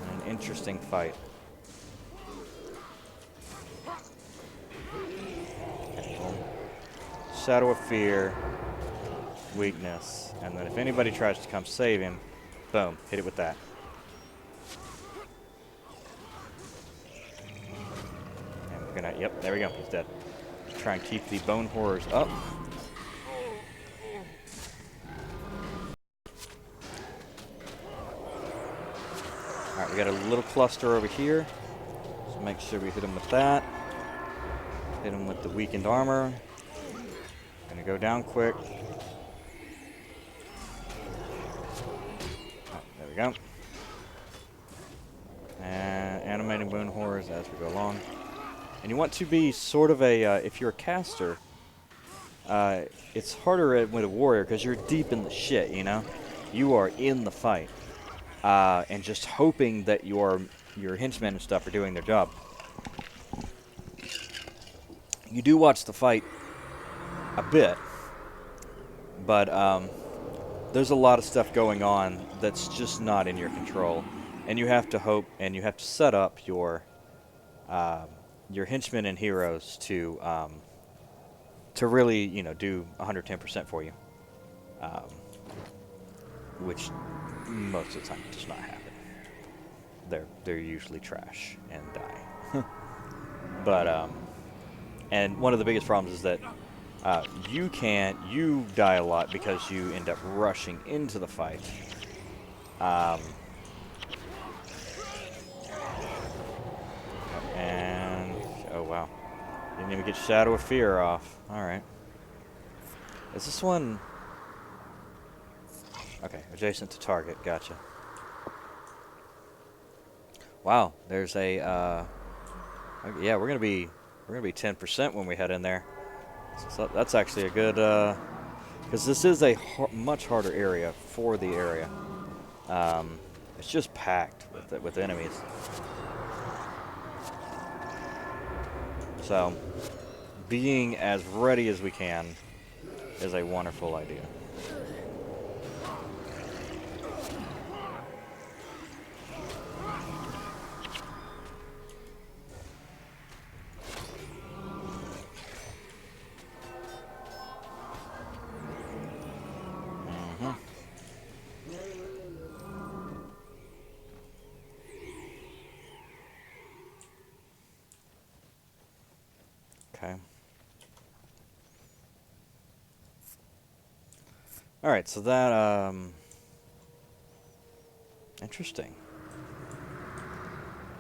And an interesting fight. Okay, boom. Shadow of Fear, weakness, and then if anybody tries to come save him, boom, hit it with that. And we're gonna, yep, there we go, he's dead. Try and keep the bone horrors up. Alright, we got a little cluster over here. So make sure we hit him with that. Hit him with the weakened armor. Gonna go down quick. Oh, there we go. And animating bone horrors as we go along. And you want to be sort of a, if you're a caster, it's harder with a warrior because you're deep in the shit, you know? You are in the fight. And just hoping that your henchmen and stuff are doing their job. You do watch the fight a bit, but there's a lot of stuff going on that's just not in your control, and you have to hope and you have to set up your henchmen and heroes to really, you know, do 110% for you, which most of the time does not happen. They're usually trash and die. But and one of the biggest problems is that you die a lot because you end up rushing into the fight. And oh wow, didn't even get Shadow of Fear off. All right, is this one? Okay, adjacent to target. Gotcha. Wow, there's a yeah, we're gonna be 10% when we head in there. So that's actually a good because this is a much harder area for the area. It's just packed with enemies. So being as ready as we can is a wonderful idea. Okay. All right, so that interesting.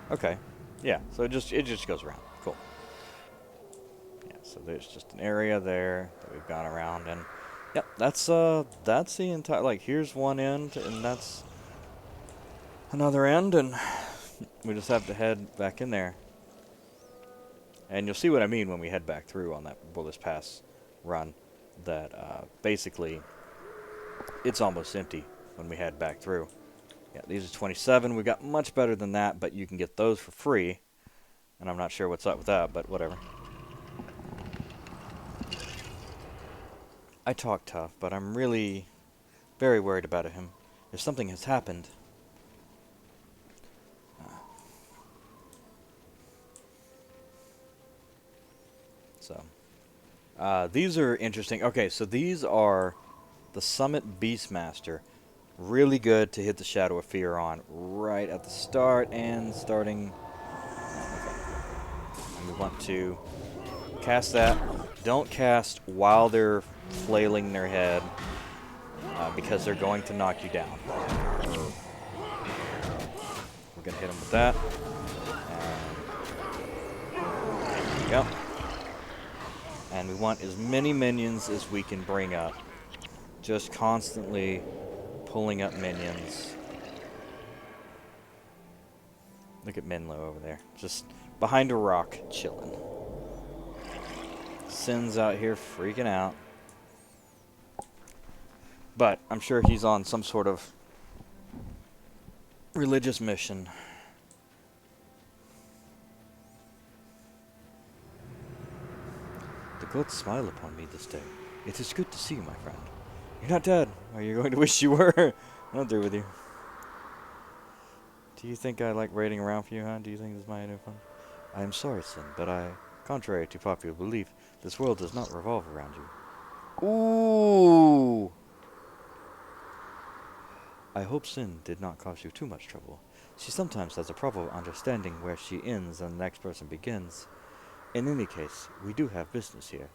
Okay. Yeah, so it just goes around. Cool. Yeah, so there's just an area there that we've gone around, and yep, that's the entire, like, here's one end and that's another end, and we just have to head back in there. And you'll see what I mean when we head back through on that this pass run, that basically it's almost empty when we head back through. Yeah, these are 27. We got much better than that, but you can get those for free. And I'm not sure what's up with that, but whatever. I talk tough, but I'm really very worried about him. If something has happened. So, these are interesting. Okay, so these are the Summit Beastmaster. Really good to hit the Shadow of Fear on right at the start and starting. And we want to cast that. Don't cast while they're flailing their head because they're going to knock you down. We're going to hit them with that. And there we go. And we want as many minions as we can bring up. Just constantly pulling up minions. Look at Menlo over there. Just behind a rock, chilling. Sin's out here freaking out. But I'm sure he's on some sort of religious mission. God smile upon me this day. It is good to see you, my friend. You're not dead. Are you going to wish you were? I'm through with you. Do you think I like raiding around for you, huh? Do you think this is my new fun? I am sorry, Sin, but contrary to popular belief, this world does not revolve around you. Ooh! I hope Sin did not cause you too much trouble. She sometimes has a problem understanding where she ends and the next person begins. In any case, we do have business here,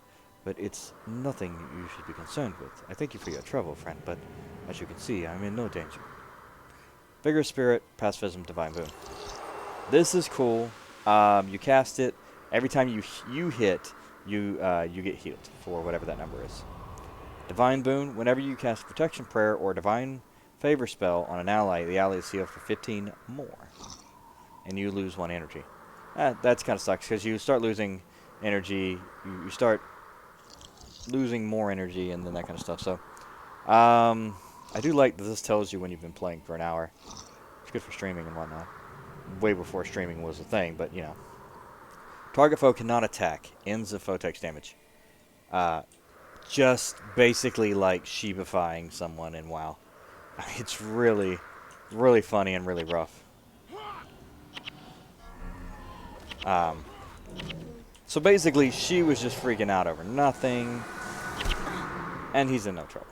but it's nothing you should be concerned with. I thank you for your trouble, friend, but as you can see, I'm in no danger. Vigor, Spirit, Pacifism, Divine Boon. This is cool. You cast it. Every time you hit, you get healed for whatever that number is. Divine Boon. Whenever you cast Protection Prayer or Divine Favor spell on an ally, the ally is healed for 15 more, and you lose 1 energy. That's kind of sucks because you start losing energy. You start losing more energy and then that kind of stuff. So, I do like that this tells you when you've been playing for an hour. It's good for streaming and whatnot. Way before streaming was a thing, but you know. Target foe cannot attack. Ends if foe takes damage. Just basically like Shibifying someone in WoW. It's really, really funny and really rough. So basically, she was just freaking out over nothing, and he's in no trouble.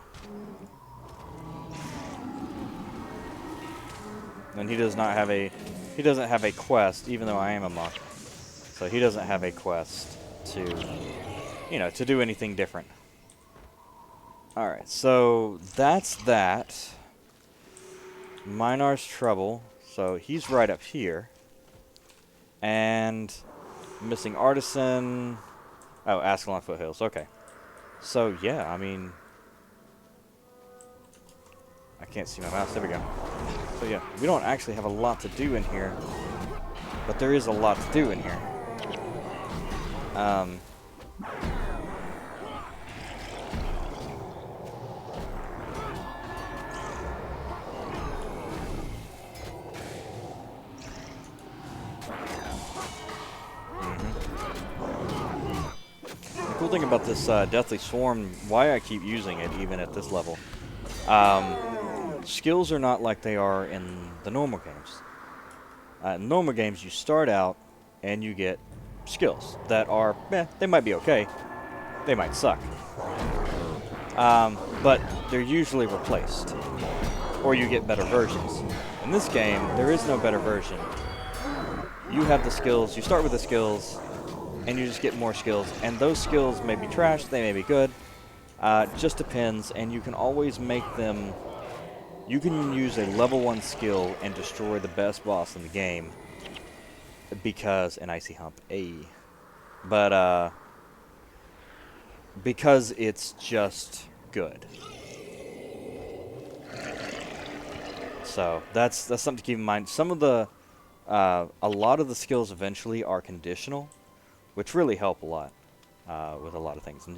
And he doesn't have a quest, even though I am a monk. So he doesn't have a quest to, you know, to do anything different. All right, so that's that. Minar's trouble. So he's right up here. And missing artisan. Oh, Ascalon Foothills. Okay. So yeah, I mean, I can't see my mouse. There we go. So yeah, we don't actually have a lot to do in here, but there is a lot to do in here. The cool thing about this Deathly Swarm, why I keep using it even at this level, skills are not like they are in the normal games. In normal games, you start out and you get skills that are, they might be okay, they might suck, but they're usually replaced, or you get better versions. In this game, there is no better version. You have the skills, you start with the skills, and you just get more skills, and those skills may be trash, they may be good, just depends, and you can always make them. You can use a level 1 skill and destroy the best boss in the game because an icy hump, but because it's just good. So that's something to keep in mind. Some of the a lot of the skills eventually are conditional, which really help a lot with a lot of things.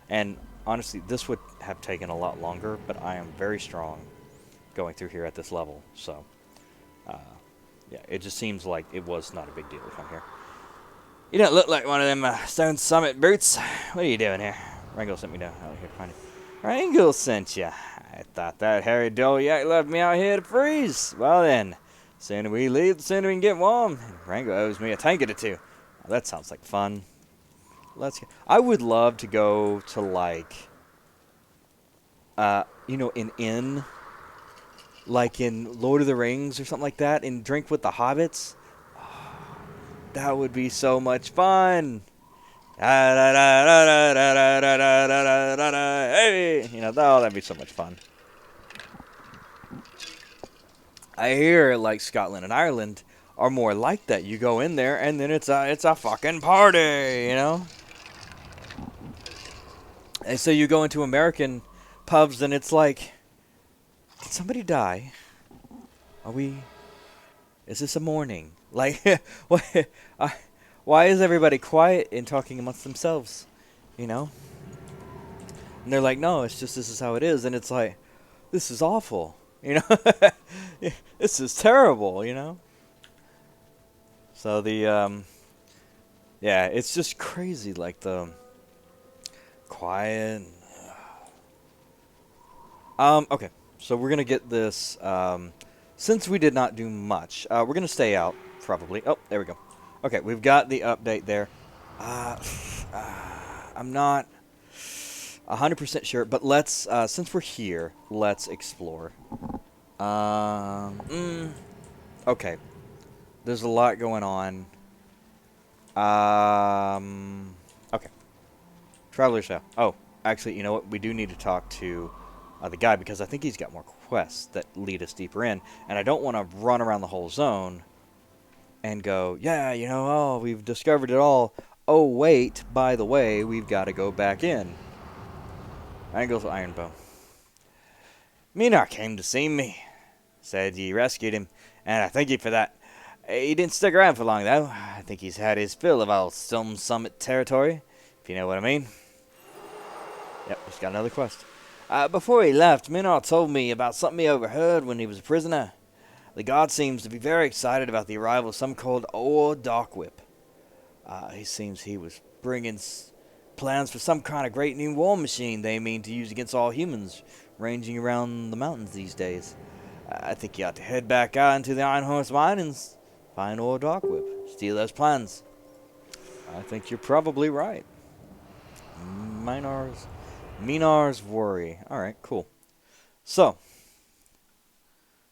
And honestly, this would have taken a lot longer, but I am very strong going through here at this level. So, yeah, it just seems like it was not a big deal to come here. You don't look like one of them Stone Summit brutes. What are you doing here? Rango sent me down out here to find you. Rango sent you. I thought that hairy Doliac left me out here to freeze. Well then, sooner we leave, the sooner we can get warm. Rango owes me a tankard or two. Oh, that sounds like fun. Let's go. I would love to go to, like, you know, an inn, like in Lord of the Rings or something like that, and drink with the hobbits. Oh, that would be so much fun. Hey, you know, oh, that'd be so much fun. I hear like Scotland and Ireland are more like that. You go in there and then it's a fucking party, you know. And so you go into American pubs and it's like, did somebody die? Is this a mourning? Like, why is everybody quiet and talking amongst themselves, you know? And they're like, no, it's just this is how it is. And it's like, this is awful, you know? This is terrible, you know? So yeah, it's just crazy, like the quiet. Okay, so we're gonna get this. Since we did not do much, we're gonna stay out probably. Oh, there we go. Okay, we've got the update there. I'm not 100% sure, but let's. Since we're here, let's explore. Okay, there's a lot going on. Okay. Traveler's Show. Oh, actually, you know what? We do need to talk to the guy because I think he's got more quests that lead us deeper in. And I don't want to run around the whole zone and go, yeah, you know, oh, we've discovered it all. Oh, wait, by the way, we've got to go back in. Angles Ironbow. Minar came to see me. Said you rescued him, and I thank you for that. He didn't stick around for long, though. I think he's had his fill of all Stone Summit territory, if you know what I mean. Yep, just got another quest. Before he left, Minar told me about something he overheard when he was a prisoner. The god seems to be very excited about the arrival of some called Darkwhip. He seems he was bringing plans for some kind of great new war machine they mean to use against all humans ranging around the mountains these days. I think you ought to head back out into the Iron Horse mine and find Darkwhip. Steal those plans. I think you're probably right. Minar's worry. Alright, cool. So,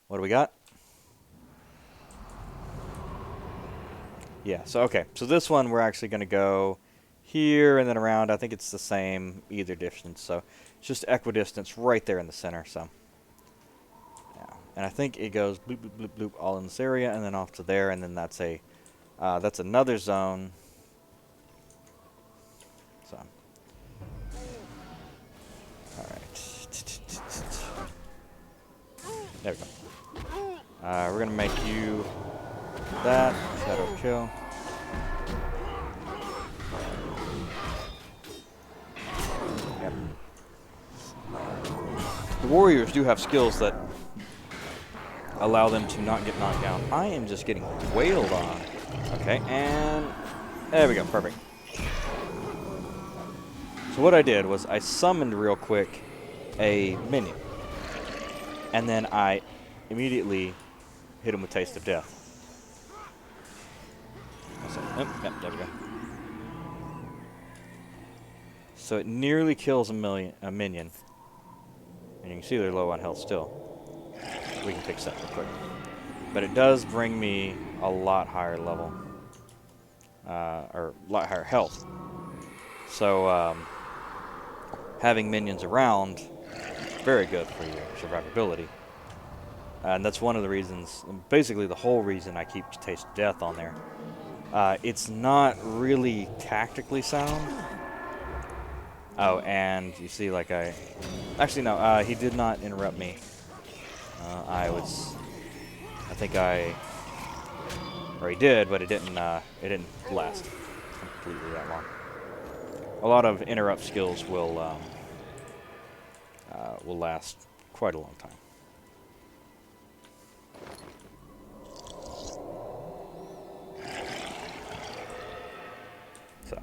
what do we got? Yeah, so okay. So this one we're actually going to go here and then around. I think it's the same either distance. So it's just equidistance right there in the center. So yeah. And I think it goes bloop, bloop, bloop, bloop all in this area and then off to there. And then that's another zone. So. There we go. We're going to make you that. Shadow kill. Yep. The warriors do have skills that allow them to not get knocked down. I am just getting wailed on. Okay, and there we go. Perfect. So what I did was I summoned real quick a minion. And then I immediately hit him with Taste of Death. Yep, there we go. So it nearly kills a minion. And you can see they're low on health still. We can fix that real quick. But it does bring me a lot higher level. Or a lot higher health. So, having minions around, very good for your survivability. And that's one of the reasons, basically the whole reason I keep Taste of Death on there. It's not really tactically sound. Oh, and you see, like actually no, he did not interrupt me. Or he did, but it didn't last completely that long. A lot of interrupt skills will last quite a long time. So,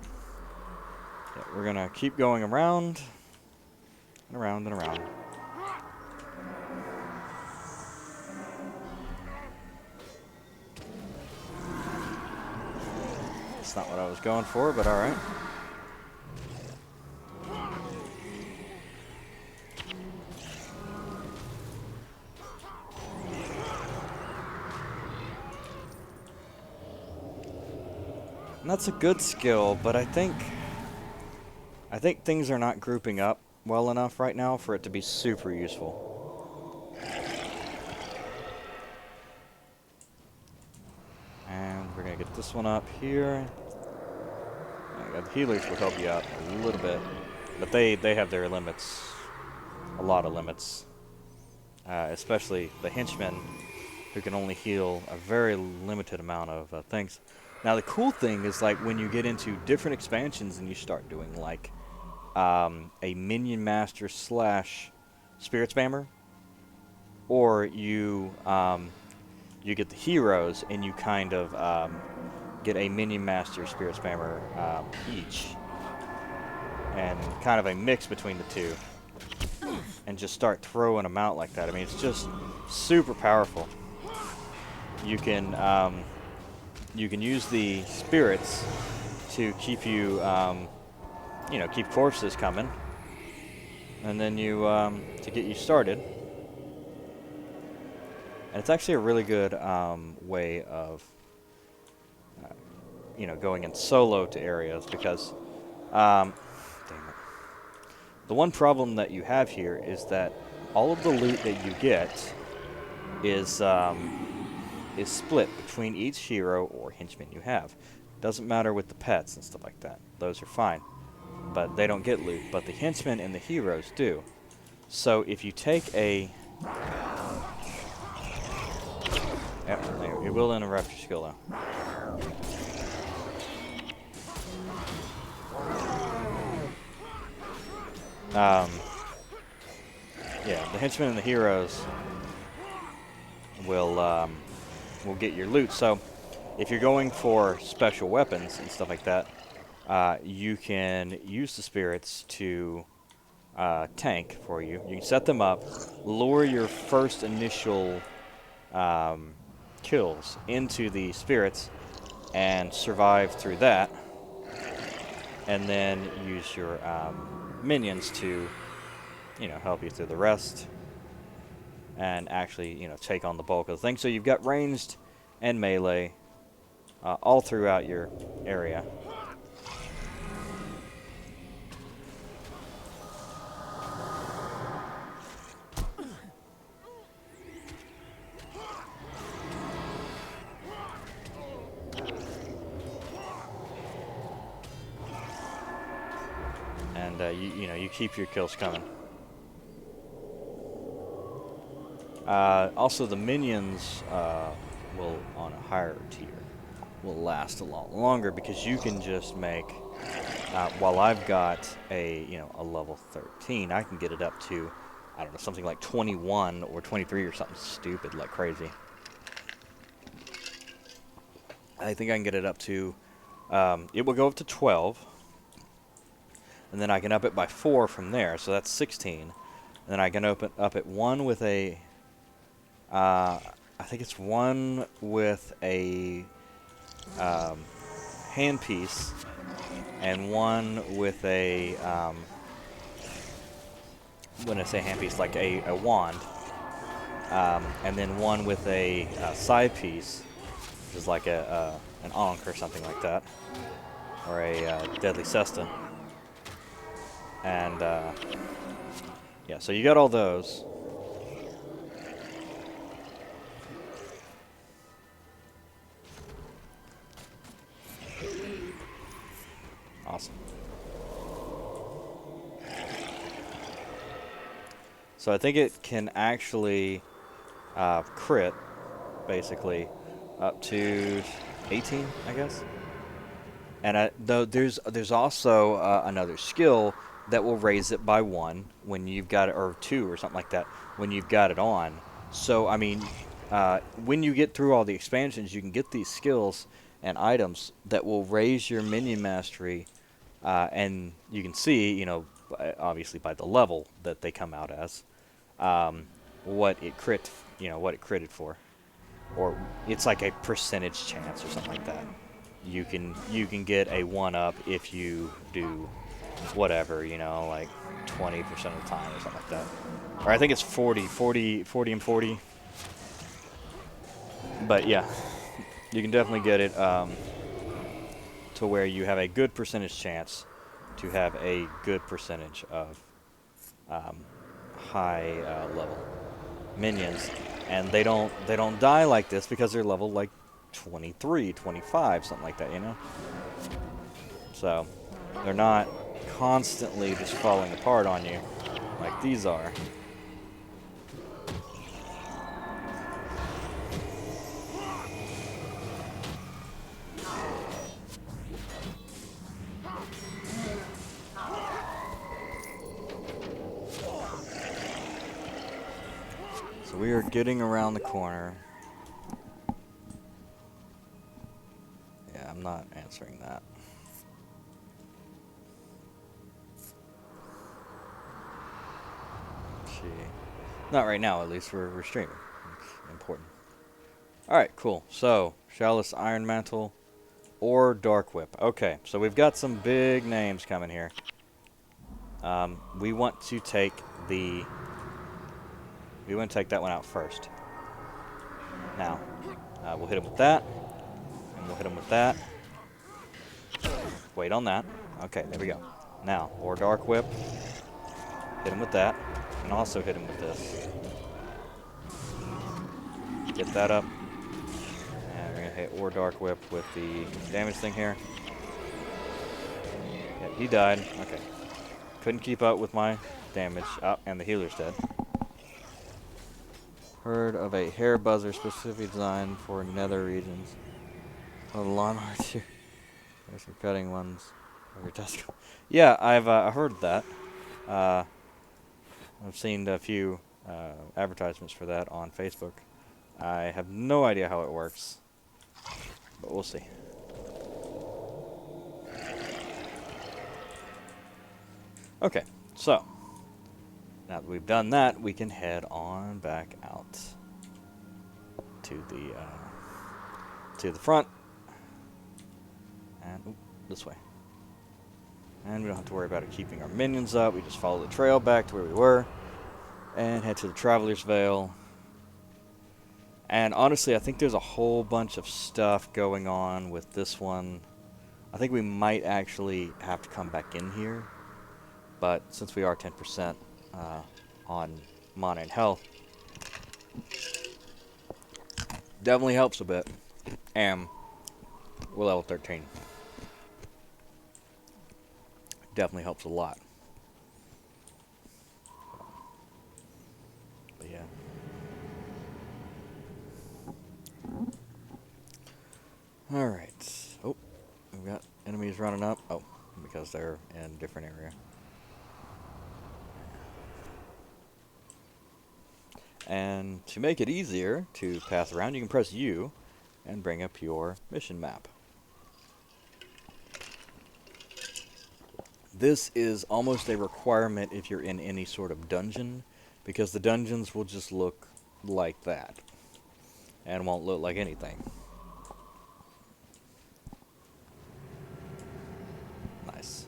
yeah, we're gonna keep going around and around and around. That's not what I was going for, but all right. And that's a good skill, but I think things are not grouping up well enough right now for it to be super useful. And we're gonna get this one up here. The healers will help you out a little bit, but they have their limits, a lot of limits. Especially the henchmen, who can only heal a very limited amount of things. Now the cool thing is, like, when you get into different expansions and you start doing like a minion master / spirit spammer, or you get the heroes and you kind of get a minion master spirit spammer each, and kind of a mix between the two, and just start throwing them out like that. I mean, it's just super powerful. You can use the spirits to keep you, you know, keep corpses coming, and then you to get you started. And it's actually a really good way of, you know, going in solo to areas because, damn it. The one problem that you have here is that all of the loot that you get is split between each hero or henchman you have. Doesn't matter with the pets and stuff like that. Those are fine, but they don't get loot. But the henchmen and the heroes do. So if you take a... Yep, it will interrupt your skill though. Yeah, the henchmen and the heroes will get your loot. So if you're going for special weapons and stuff like that, you can use the spirits to tank for you. You can set them up, lure your first initial kills into the spirits, and survive through that, and then use your minions to, you know, help you through the rest, and actually, you know, take on the bulk of the thing. So you've got ranged and melee all throughout your area. And you know, you keep your kills coming. Also, the minions will, on a higher tier, will last a lot longer because you can just make. While I've got a a level 13, I can get it up to, I don't know, something like 21 or 23 or something stupid like crazy. I think I can get it up to. It will go up to 12. And then I can up it by 4 from there, so that's 16. And then I can open up it 1 with a, I think it's 1 with a handpiece, and 1 with a, when I say handpiece, like a wand, and then 1 with a side piece, which is like an Ankh or something like that, or a deadly cesta. And, yeah, so you got all those. Awesome. So I think it can actually crit, basically, up to 18, I guess. And though there's also another skill that will raise it by 1 when you've got it, or 2 or something like that, when you've got it on. So, I mean, when you get through all the expansions, you can get these skills and items that will raise your minion mastery, and you can see, you know, obviously by the level that they come out as, what it critted for. Or it's like a percentage chance or something like that. You can get a 1-up if you do whatever, you know, like 20% of the time or something like that. Or I think it's 40 and 40. But yeah, you can definitely get it to where you have a good percentage chance to have a good percentage of high level minions. And they don't die like this because they're level like 23, 25, something like that, you know? So they're not constantly just falling apart on you like these are. So we are getting around the corner. Yeah, I'm not answering that. Not right now, at least. We're streaming. It's important. Alright, cool. So, Chalice Iron Mantle or Dark Whip. Okay, so we've got some big names coming here. We want to take that one out first. Now, we'll hit him with that, and we'll hit him with that. Wait on that. Okay, there we go. Now, or Dark Whip. Hit him with that, and also hit him with this. Get that up. And we're going to hit or Dark Whip with the damage thing here. Yeah, he died. Okay. Couldn't keep up with my damage. Oh, and the healer's dead. Heard of a hair buzzer specifically designed for nether regions. A lawnmower too. There's some cutting ones over your desk. Yeah, I've heard that. I've seen a few advertisements for that on Facebook. I have no idea how it works, but we'll see. Okay, so now that we've done that, we can head on back out to the front, and this way. And we don't have to worry about it keeping our minions up. We just follow the trail back to where we were, and head to the Traveler's Vale. And honestly, I think there's a whole bunch of stuff going on with this one. I think we might actually have to come back in here. But since we are 10% on mana and health, definitely helps a bit. And we're level 13. Definitely helps a lot. But yeah. Alright. Oh, we've got enemies running up. Oh, because they're in a different area. And to make it easier to pass around, you can press U and bring up your mission map. This is almost a requirement if you're in any sort of dungeon, because the dungeons will just look like that and won't look like anything. Nice.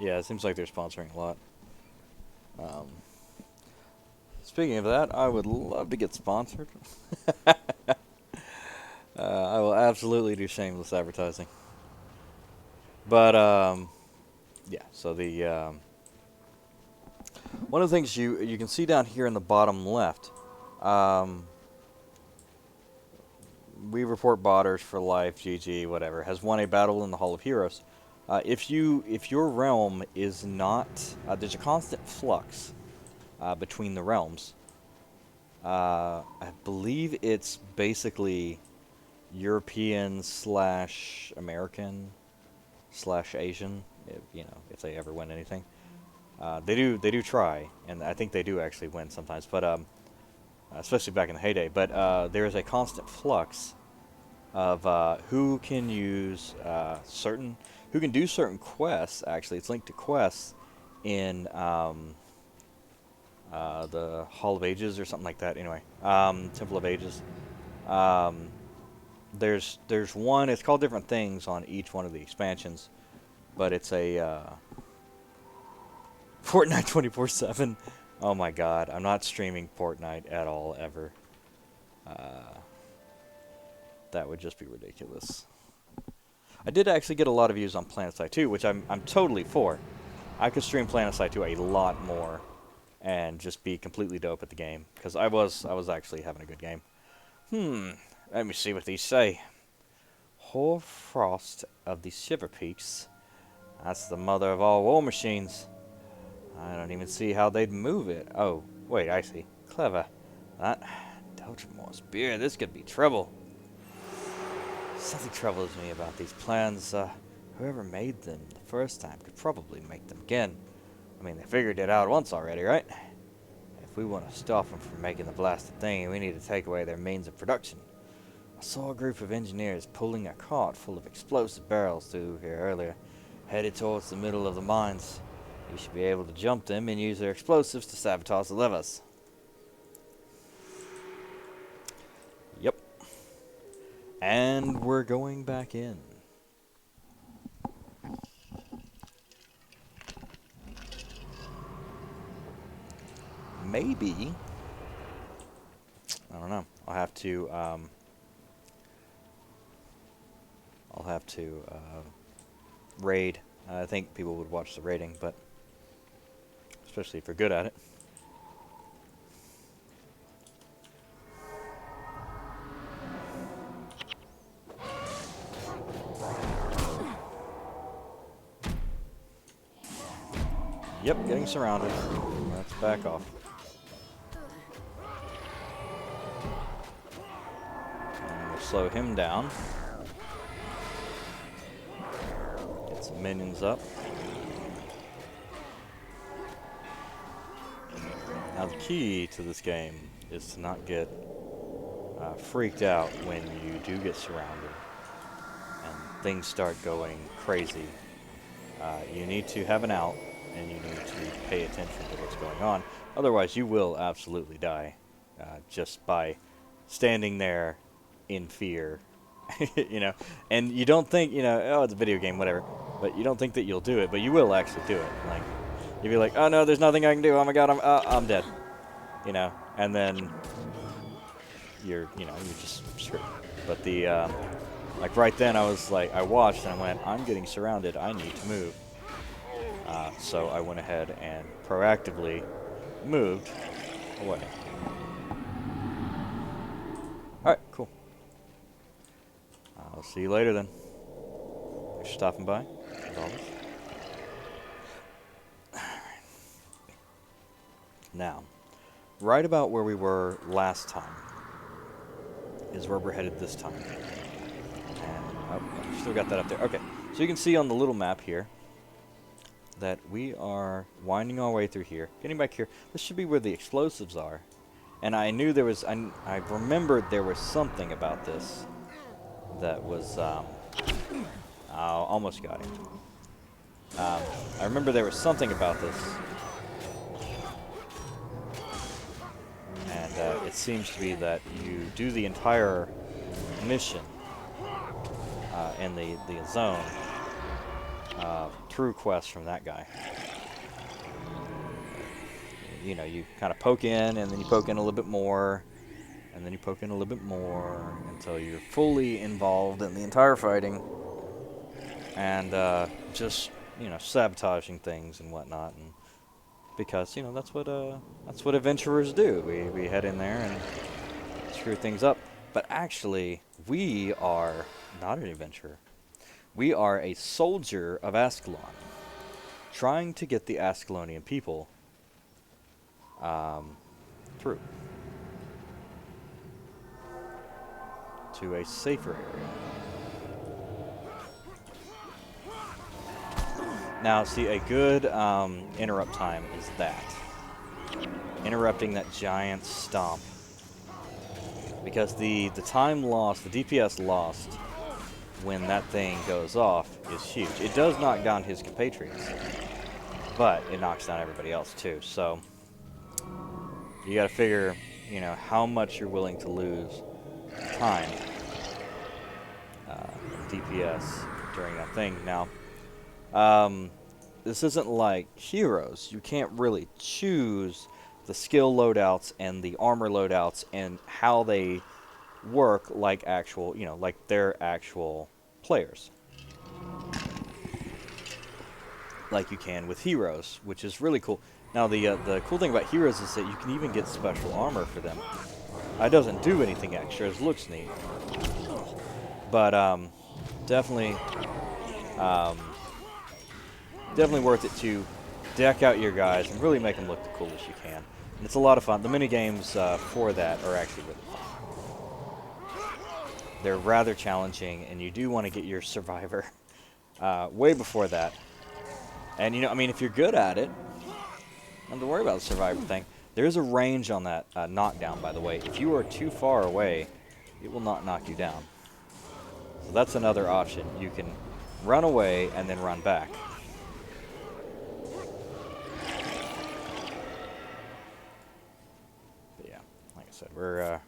Yeah, it seems like they're sponsoring a lot. Speaking of that, I would love to get sponsored. I will absolutely do shameless advertising. But, yeah, so the, one of the things you can see down here in the bottom left, we report botters for life, GG, whatever, has won a battle in the Hall of Heroes. If your realm is not, there's a constant flux between the realms. I believe it's basically European / American / Asian, if they ever win anything. They do try, and I think they do actually win sometimes, but especially back in the heyday. But there is a constant flux of who can use who can do certain quests. Actually, it's linked to quests in the Hall of Ages or something like that. Anyway, Temple of Ages. There's one. It's called different things on each one of the expansions, but it's a Fortnite 24/7. Oh my God, I'm not streaming Fortnite at all ever. That would just be ridiculous. I did actually get a lot of views on PlanetSide 2, which I'm totally for. I could stream PlanetSide 2 a lot more and just be completely dope at the game, because I was actually having a good game. Let me see what these say. Hoarfrost of the Shiver Peaks. That's the mother of all war machines. I don't even see how they'd move it. Oh, wait, I see. Clever. That Deltramore's beer. This could be trouble. Something troubles me about these plans. Whoever made them the first time could probably make them again. I mean, they figured it out once already, right? If we want to stop them from making the blasted thing, we need to take away their means of production. I saw a group of engineers pulling a cart full of explosive barrels through here earlier, headed towards the middle of the mines. You should be able to jump them and use their explosives to sabotage the levers. Yep. And we're going back in. Maybe. I don't know. I'll have to raid. I think people would watch the raiding, but especially if you're good at it. Yep, getting surrounded. Let's back off. And we'll slow him down. Get some minions up. Now the key to this game is to not get freaked out when you do get surrounded and things start going crazy. You need to have an out, and you need to pay attention to what's going on. Otherwise, you will absolutely die just by standing there in fear, you know. And you don't think, you know, oh, it's a video game, whatever. But you don't think that you'll do it, but you will actually do it. Like, you'll be like, oh no, there's nothing I can do. Oh my god, I'm dead. You know, and then you're just screwed. But the like right then, I was like, I watched and I went, I'm getting surrounded. I need to move. So I went ahead and proactively moved away. Alright, cool. I'll see you later then. Thanks for stopping by, as always. Now, right about where we were last time is where we're headed this time. And, oh, still got that up there. Okay, so you can see on the little map here that we are winding our way through here, getting back here. This should be where the explosives are. And I knew there was, I remembered there was something about this that was, almost got him. I remember there was something about this. And it seems to be that you do the entire mission in the zone through quests from that guy. You know, you kind of poke in, and then you poke in a little bit more, and then you poke in a little bit more, until you're fully involved in the entire fighting, and just, you know, sabotaging things and whatnot, and because, you know, that's what adventurers do. We head in there and screw things up. But actually, we are not an adventurer. We are a soldier of Ascalon, trying to get the Ascalonian people through to a safer area. Now, see, a good interrupt time is that. Interrupting that giant stomp. Because the time lost, the DPS lost when that thing goes off is huge. It does knock down his compatriots, but it knocks down everybody else too. So you got to figure, you know, how much you're willing to lose time DPS during that thing. Now, this isn't like Heroes. You can't really choose the skill loadouts and the armor loadouts and how they work like actual, you know, like they're actual players. Like you can with Heroes, which is really cool. Now, the cool thing about Heroes is that you can even get special armor for them. It doesn't do anything extra. It looks neat. But, definitely worth it to deck out your guys and really make them look the coolest you can. And it's a lot of fun. The minigames for that are actually really fun. They're rather challenging, and you do want to get your survivor way before that. And, you know, I mean, if you're good at it, don't have to worry about the survivor thing. There is a range on that knockdown, by the way. If you are too far away, it will not knock you down. So that's another option. You can run away and then run back. said, we're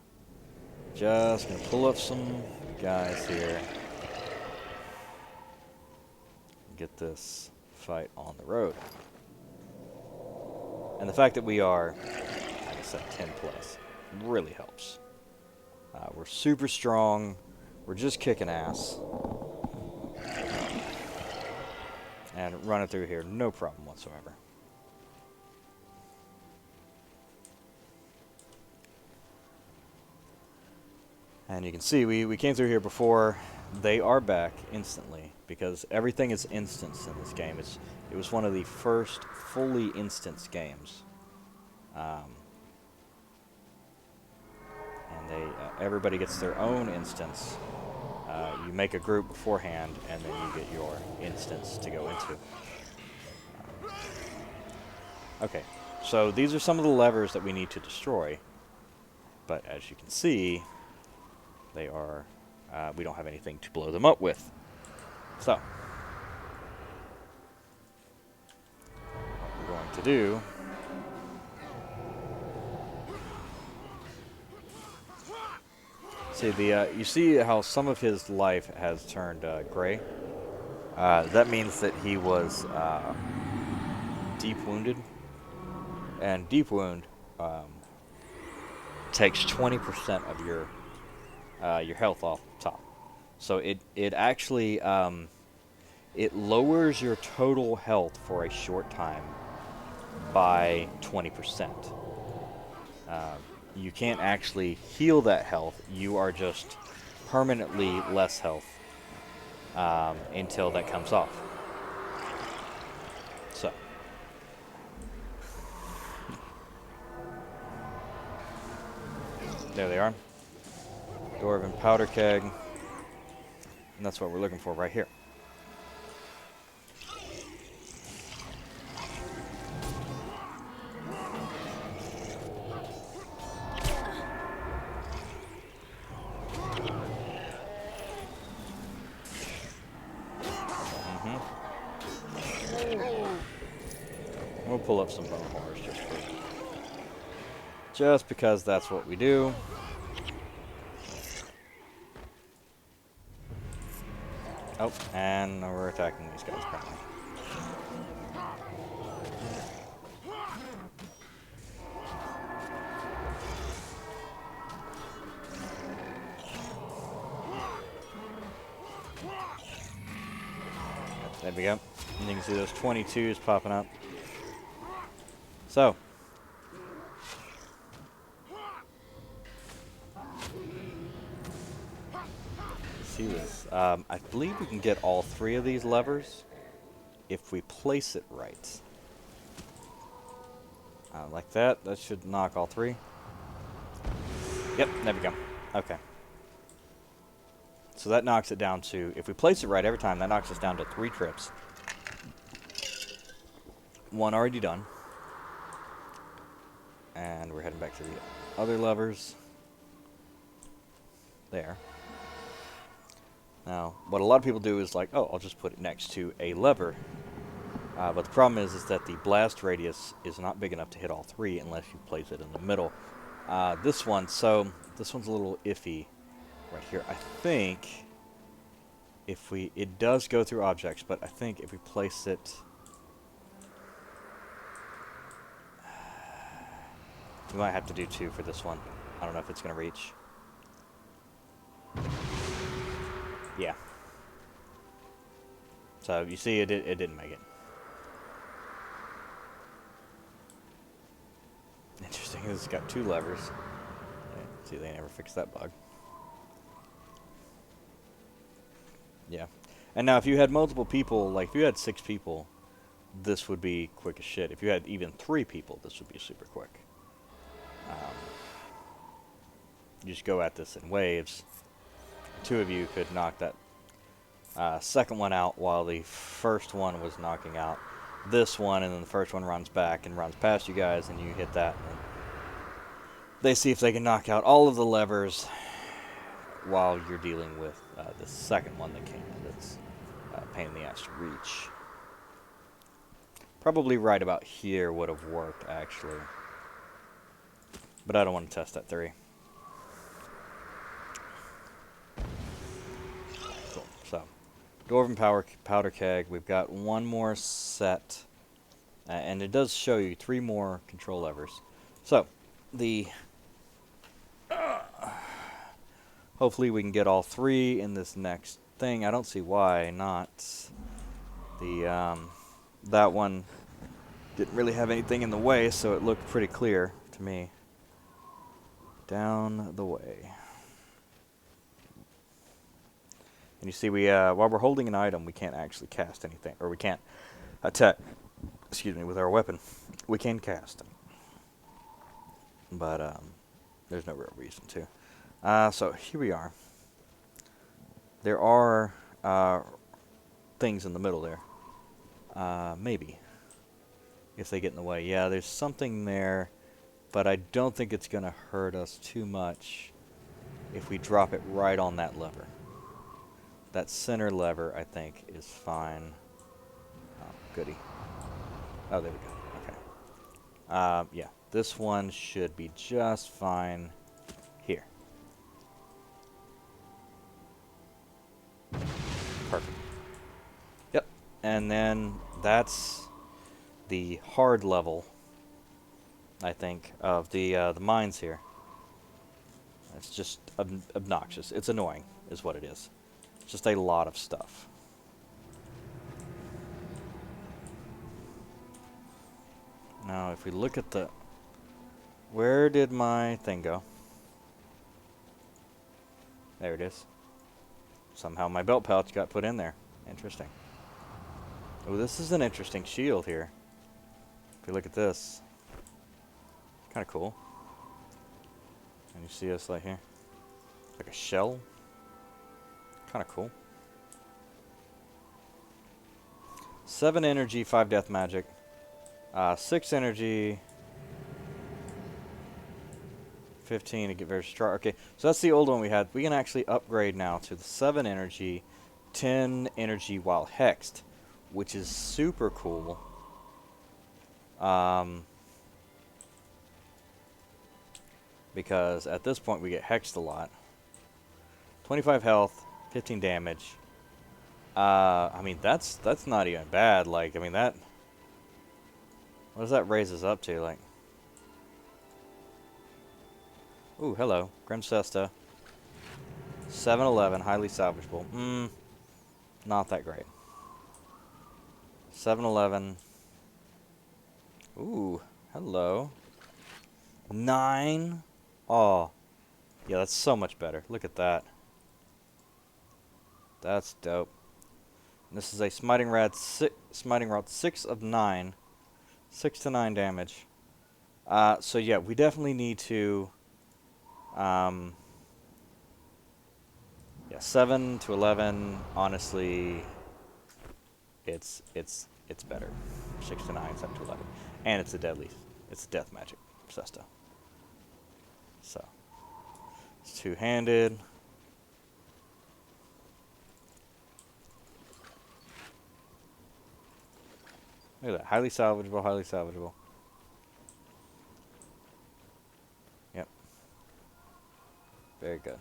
just going to pull up some guys here. Get this fight on the road. And the fact that we are, like I said, 10 plus really helps. We're super strong. We're just kicking ass. And running through here, no problem whatsoever. And you can see we came through here before. They are back instantly because everything is instanced in this game. It was one of the first fully instanced games. And everybody gets their own instance. You make a group beforehand, and then you get your instance to go into. Okay, so these are some of the levers that we need to destroy. But as you can see, they are, we don't have anything to blow them up with. So, what we're going to do see you see how some of his life has turned gray. That means that he was deep wounded, and deep wound takes 20% of your health off the top. So it actually it lowers your total health for a short time by 20%. You can't actually heal that health. You are just permanently less health until that comes off. So. There they are. Dwarven powder keg. And that's what we're looking for right here. We'll pull up some bone horrors just because that's what we do. Oh, and we're attacking these guys currently. There we go. And you can see those 22s popping up. So. See this. I believe we can get all 3 of these levers if we place it right. Like that. That should knock all 3. Yep, there we go. Okay. So that knocks it down to, if we place it right every time, that knocks us down to 3 trips. 1 already done. And we're heading back to the other levers. There. Now, what a lot of people do is like, oh, I'll just put it next to a lever. But the problem is that the blast radius is not big enough to hit all 3 unless you place it in the middle. This one's a little iffy right here. I think it does go through objects, but I think if we place it, we might have to do 2 for this one. I don't know if it's going to reach. Yeah. So you see, it didn't make it. Interesting. It's got 2 levers. Yeah, see, they never fixed that bug. Yeah. And now, if you had multiple people, like if you had 6 people, this would be quick as shit. If you had even 3 people, this would be super quick. You just go at this in waves. 2 of you could knock that second one out while the first one was knocking out this one, and then the first one runs back and runs past you guys, and you hit that. And they see if they can knock out all of the levers while you're dealing with the second one that came in. That's a pain in the ass to reach. Probably right about here would have worked, actually. But I don't want to test that theory. Dwarven powder keg. We've got one more set, and it does show you 3 more control levers. So, hopefully we can get all 3 in this next thing. I don't see why not. That one didn't really have anything in the way, so it looked pretty clear to me. Down the way. And you see, while we're holding an item, we can't actually cast anything, or we can't attack, excuse me, with our weapon. We can cast, but there's no real reason to. So here we are. There are things in the middle there. Maybe. If they get in the way. Yeah, there's something there, but I don't think it's going to hurt us too much if we drop it right on that lever. That center lever, I think, is fine. Oh, goody. Oh, there we go. Okay. Yeah, this one should be just fine here. Perfect. Yep. And then that's the hard level, I think, of the mines here. It's just obnoxious. It's annoying, is what it is. Just a lot of stuff. Now, if we look at the... Where did my thing go? There it is. Somehow my belt pouch got put in there. Interesting. Oh, this is an interesting shield here. If you look at this. Kind of cool. And you see this like here? Like a shell. Kind of cool. 7 energy, 5 death magic. 6 energy. 15 to get very strong. Okay, so that's the old one we had. We can actually upgrade now to the 7 energy, 10 energy while hexed, which is super cool. Because at this point we get hexed a lot. 25 health, 15 damage. I mean, that's not even bad. Like, I mean, that... What does that raise us up to? Like... Ooh, hello. Grim Cesta. 711, highly salvageable. Not that great. 711. Ooh, hello. 9. Oh. Yeah, that's so much better. Look at that. That's dope. And this is a Smiting Rod 6 of 9. 6 to 9 damage. So yeah, we definitely need to... yeah, 7 to 11, honestly, it's better. 6 to 9, 7 to 11. And it's a death magic, Cesta. So, it's two-handed. Look at that, highly salvageable, highly salvageable. Yep. Very good.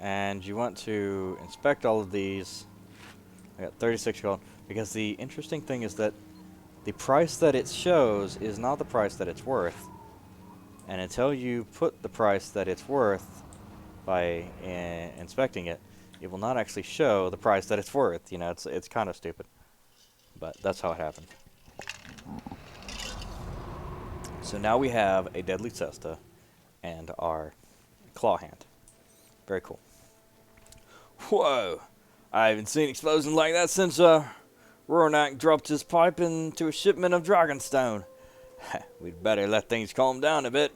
And you want to inspect all of these. I got 36 gold. Because the interesting thing is that the price that it shows is not the price that it's worth. And until you put the price that it's worth by inspecting it, it will not actually show the price that it's worth. You know, it's kind of stupid. But that's how it happened. So now we have a deadly cesta and our claw hand. Very cool. Whoa! I haven't seen explosions like that since Rornak dropped his pipe into a shipment of Dragonstone. We'd better let things calm down a bit.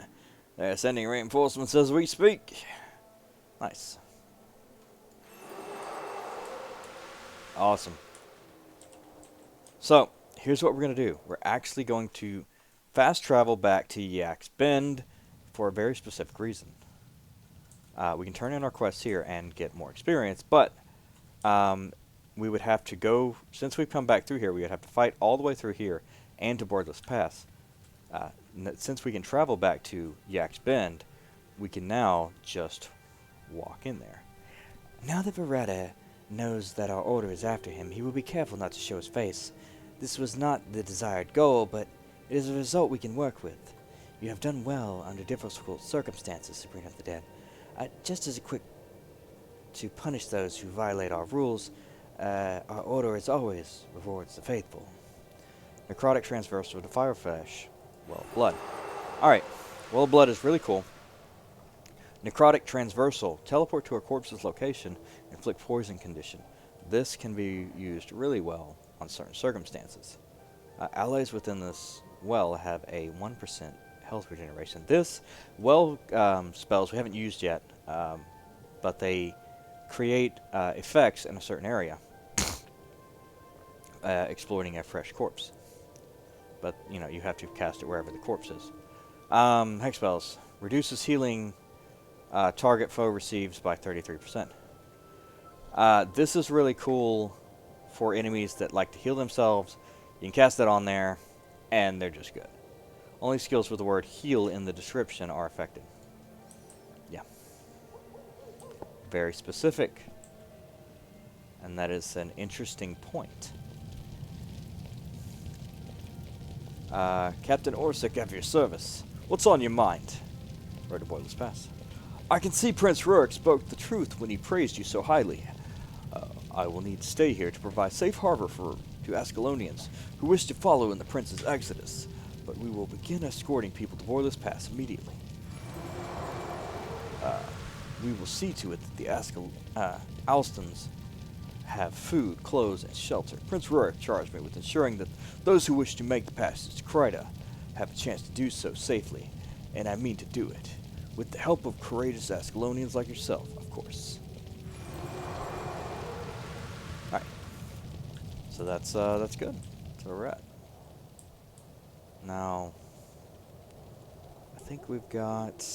They're sending reinforcements as we speak. Nice. Awesome. So, here's what we're going to do. We're actually going to fast travel back to Yak's Bend for a very specific reason. We can turn in our quests here and get more experience, but we would have to go, since we've come back through here, we would have to fight all the way through here and to board this pass. Since we can travel back to Yak's Bend, we can now just walk in there. Now that Veretta knows that our order is after him, he will be careful not to show his face. This was not the desired goal, but it is a result we can work with. You have done well under difficult circumstances to bring up the dead. Just as a quick to punish those who violate our rules, our order as always rewards the faithful. Necrotic transversal to Fireflesh. Well, blood. Alright. Well, blood is really cool. Necrotic transversal. Teleport to a corpse's location. Inflict poison condition. This can be used really well on certain circumstances. Allies within this well have a 1% health regeneration. This well spells we haven't used yet, but they create effects in a certain area, exploiting a fresh corpse. But, you know, you have to cast it wherever the corpse is. Hex spells. Reduces healing target foe receives by 33%. This is really cool for enemies that like to heal themselves. You can cast that on there, and they're just good. Only skills with the word heal in the description are affected. Yeah. Very specific. And that is an interesting point. Captain Orsic, at your service. What's on your mind? Road to Boiler's Pass. I can see Prince Rurik spoke the truth when he praised you so highly. I will need to stay here to provide safe harbor to Ascalonians who wish to follow in the Prince's exodus, but we will begin escorting people to Boiler's Pass immediately. We will see to it that the Alstons have food, clothes, and shelter. Prince Rurik charged me with ensuring that those who wish to make the passage to Kryta have a chance to do so safely, and I mean to do it, with the help of courageous Ascalonians like yourself, of course. Alright. So that's good. That's where we're at. Now, I think we've got...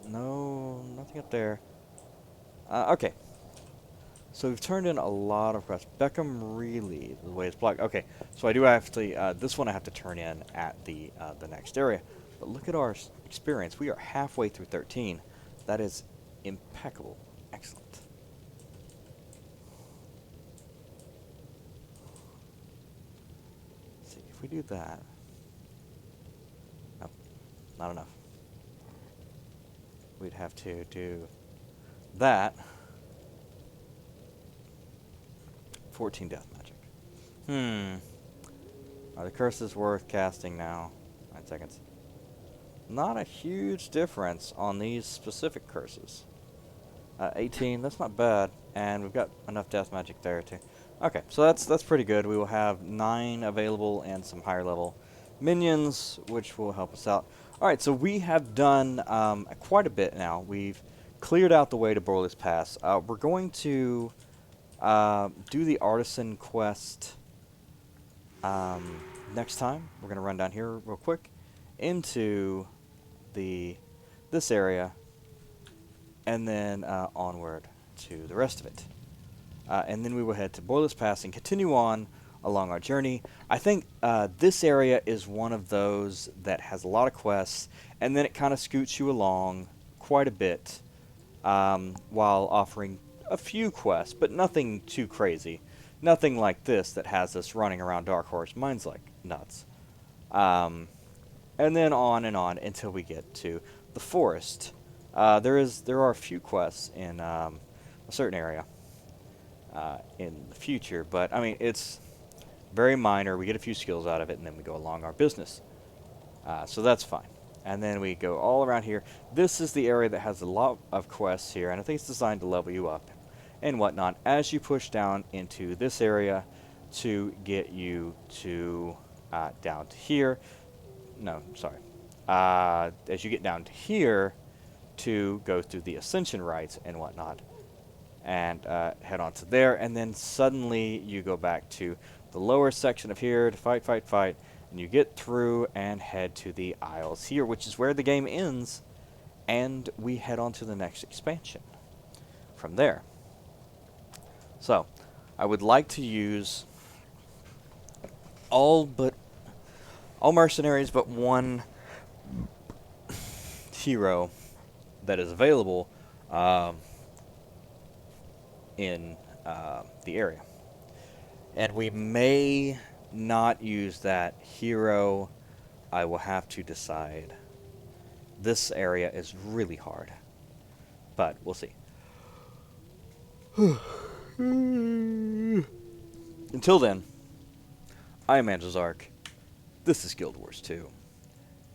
No, nothing up there. Okay. So we've turned in a lot of quests. Beckham Reilly, the way it's blocked. Okay, so I do actually, this one I have to turn in at the next area. But look at our experience. We are halfway through 13. That is impeccable. Excellent. Let's see, if we do that. Nope, not enough. We'd have to do that. 14 death magic. Are the curses worth casting now? 9 seconds. Not a huge difference on these specific curses. 18, that's not bad. And we've got enough death magic there too. Okay, so that's pretty good. We will have 9 available and some higher level minions, which will help us out. Alright, so we have done quite a bit now. We've cleared out the way to Boiler's Pass. We're going to do the artisan quest next time. We're going to run down here real quick into this area and then onward to the rest of it. And then we will head to Boiler's Pass and continue on along our journey. I think this area is one of those that has a lot of quests, and then it kind of scoots you along quite a bit while offering a few quests, but nothing too crazy. Nothing like this that has us running around Dark Horse Mines like nuts. And then on and on until we get to the forest. There are a few quests in a certain area in the future, but I mean it's very minor. We get a few skills out of it, and then we go along our business. So that's fine. And then we go all around here. This is the area that has a lot of quests here, and I think it's designed to level you up and whatnot as you push down into this area to get you to down to here. No, sorry. As you get down to here to go through the ascension rites and whatnot and head on to there, and then suddenly you go back to the lower section of here to fight, and you get through and head to the Isles here, which is where the game ends, and we head on to the next expansion from there. So, I would like to use all mercenaries but one hero that is available in the area. And we may not use that hero. I will have to decide. This area is really hard, but we'll see. Until then, I am Antizark. This is Guild Wars 2.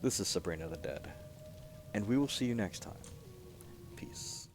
This is Sabrina the Dead. And we will see you next time. Peace.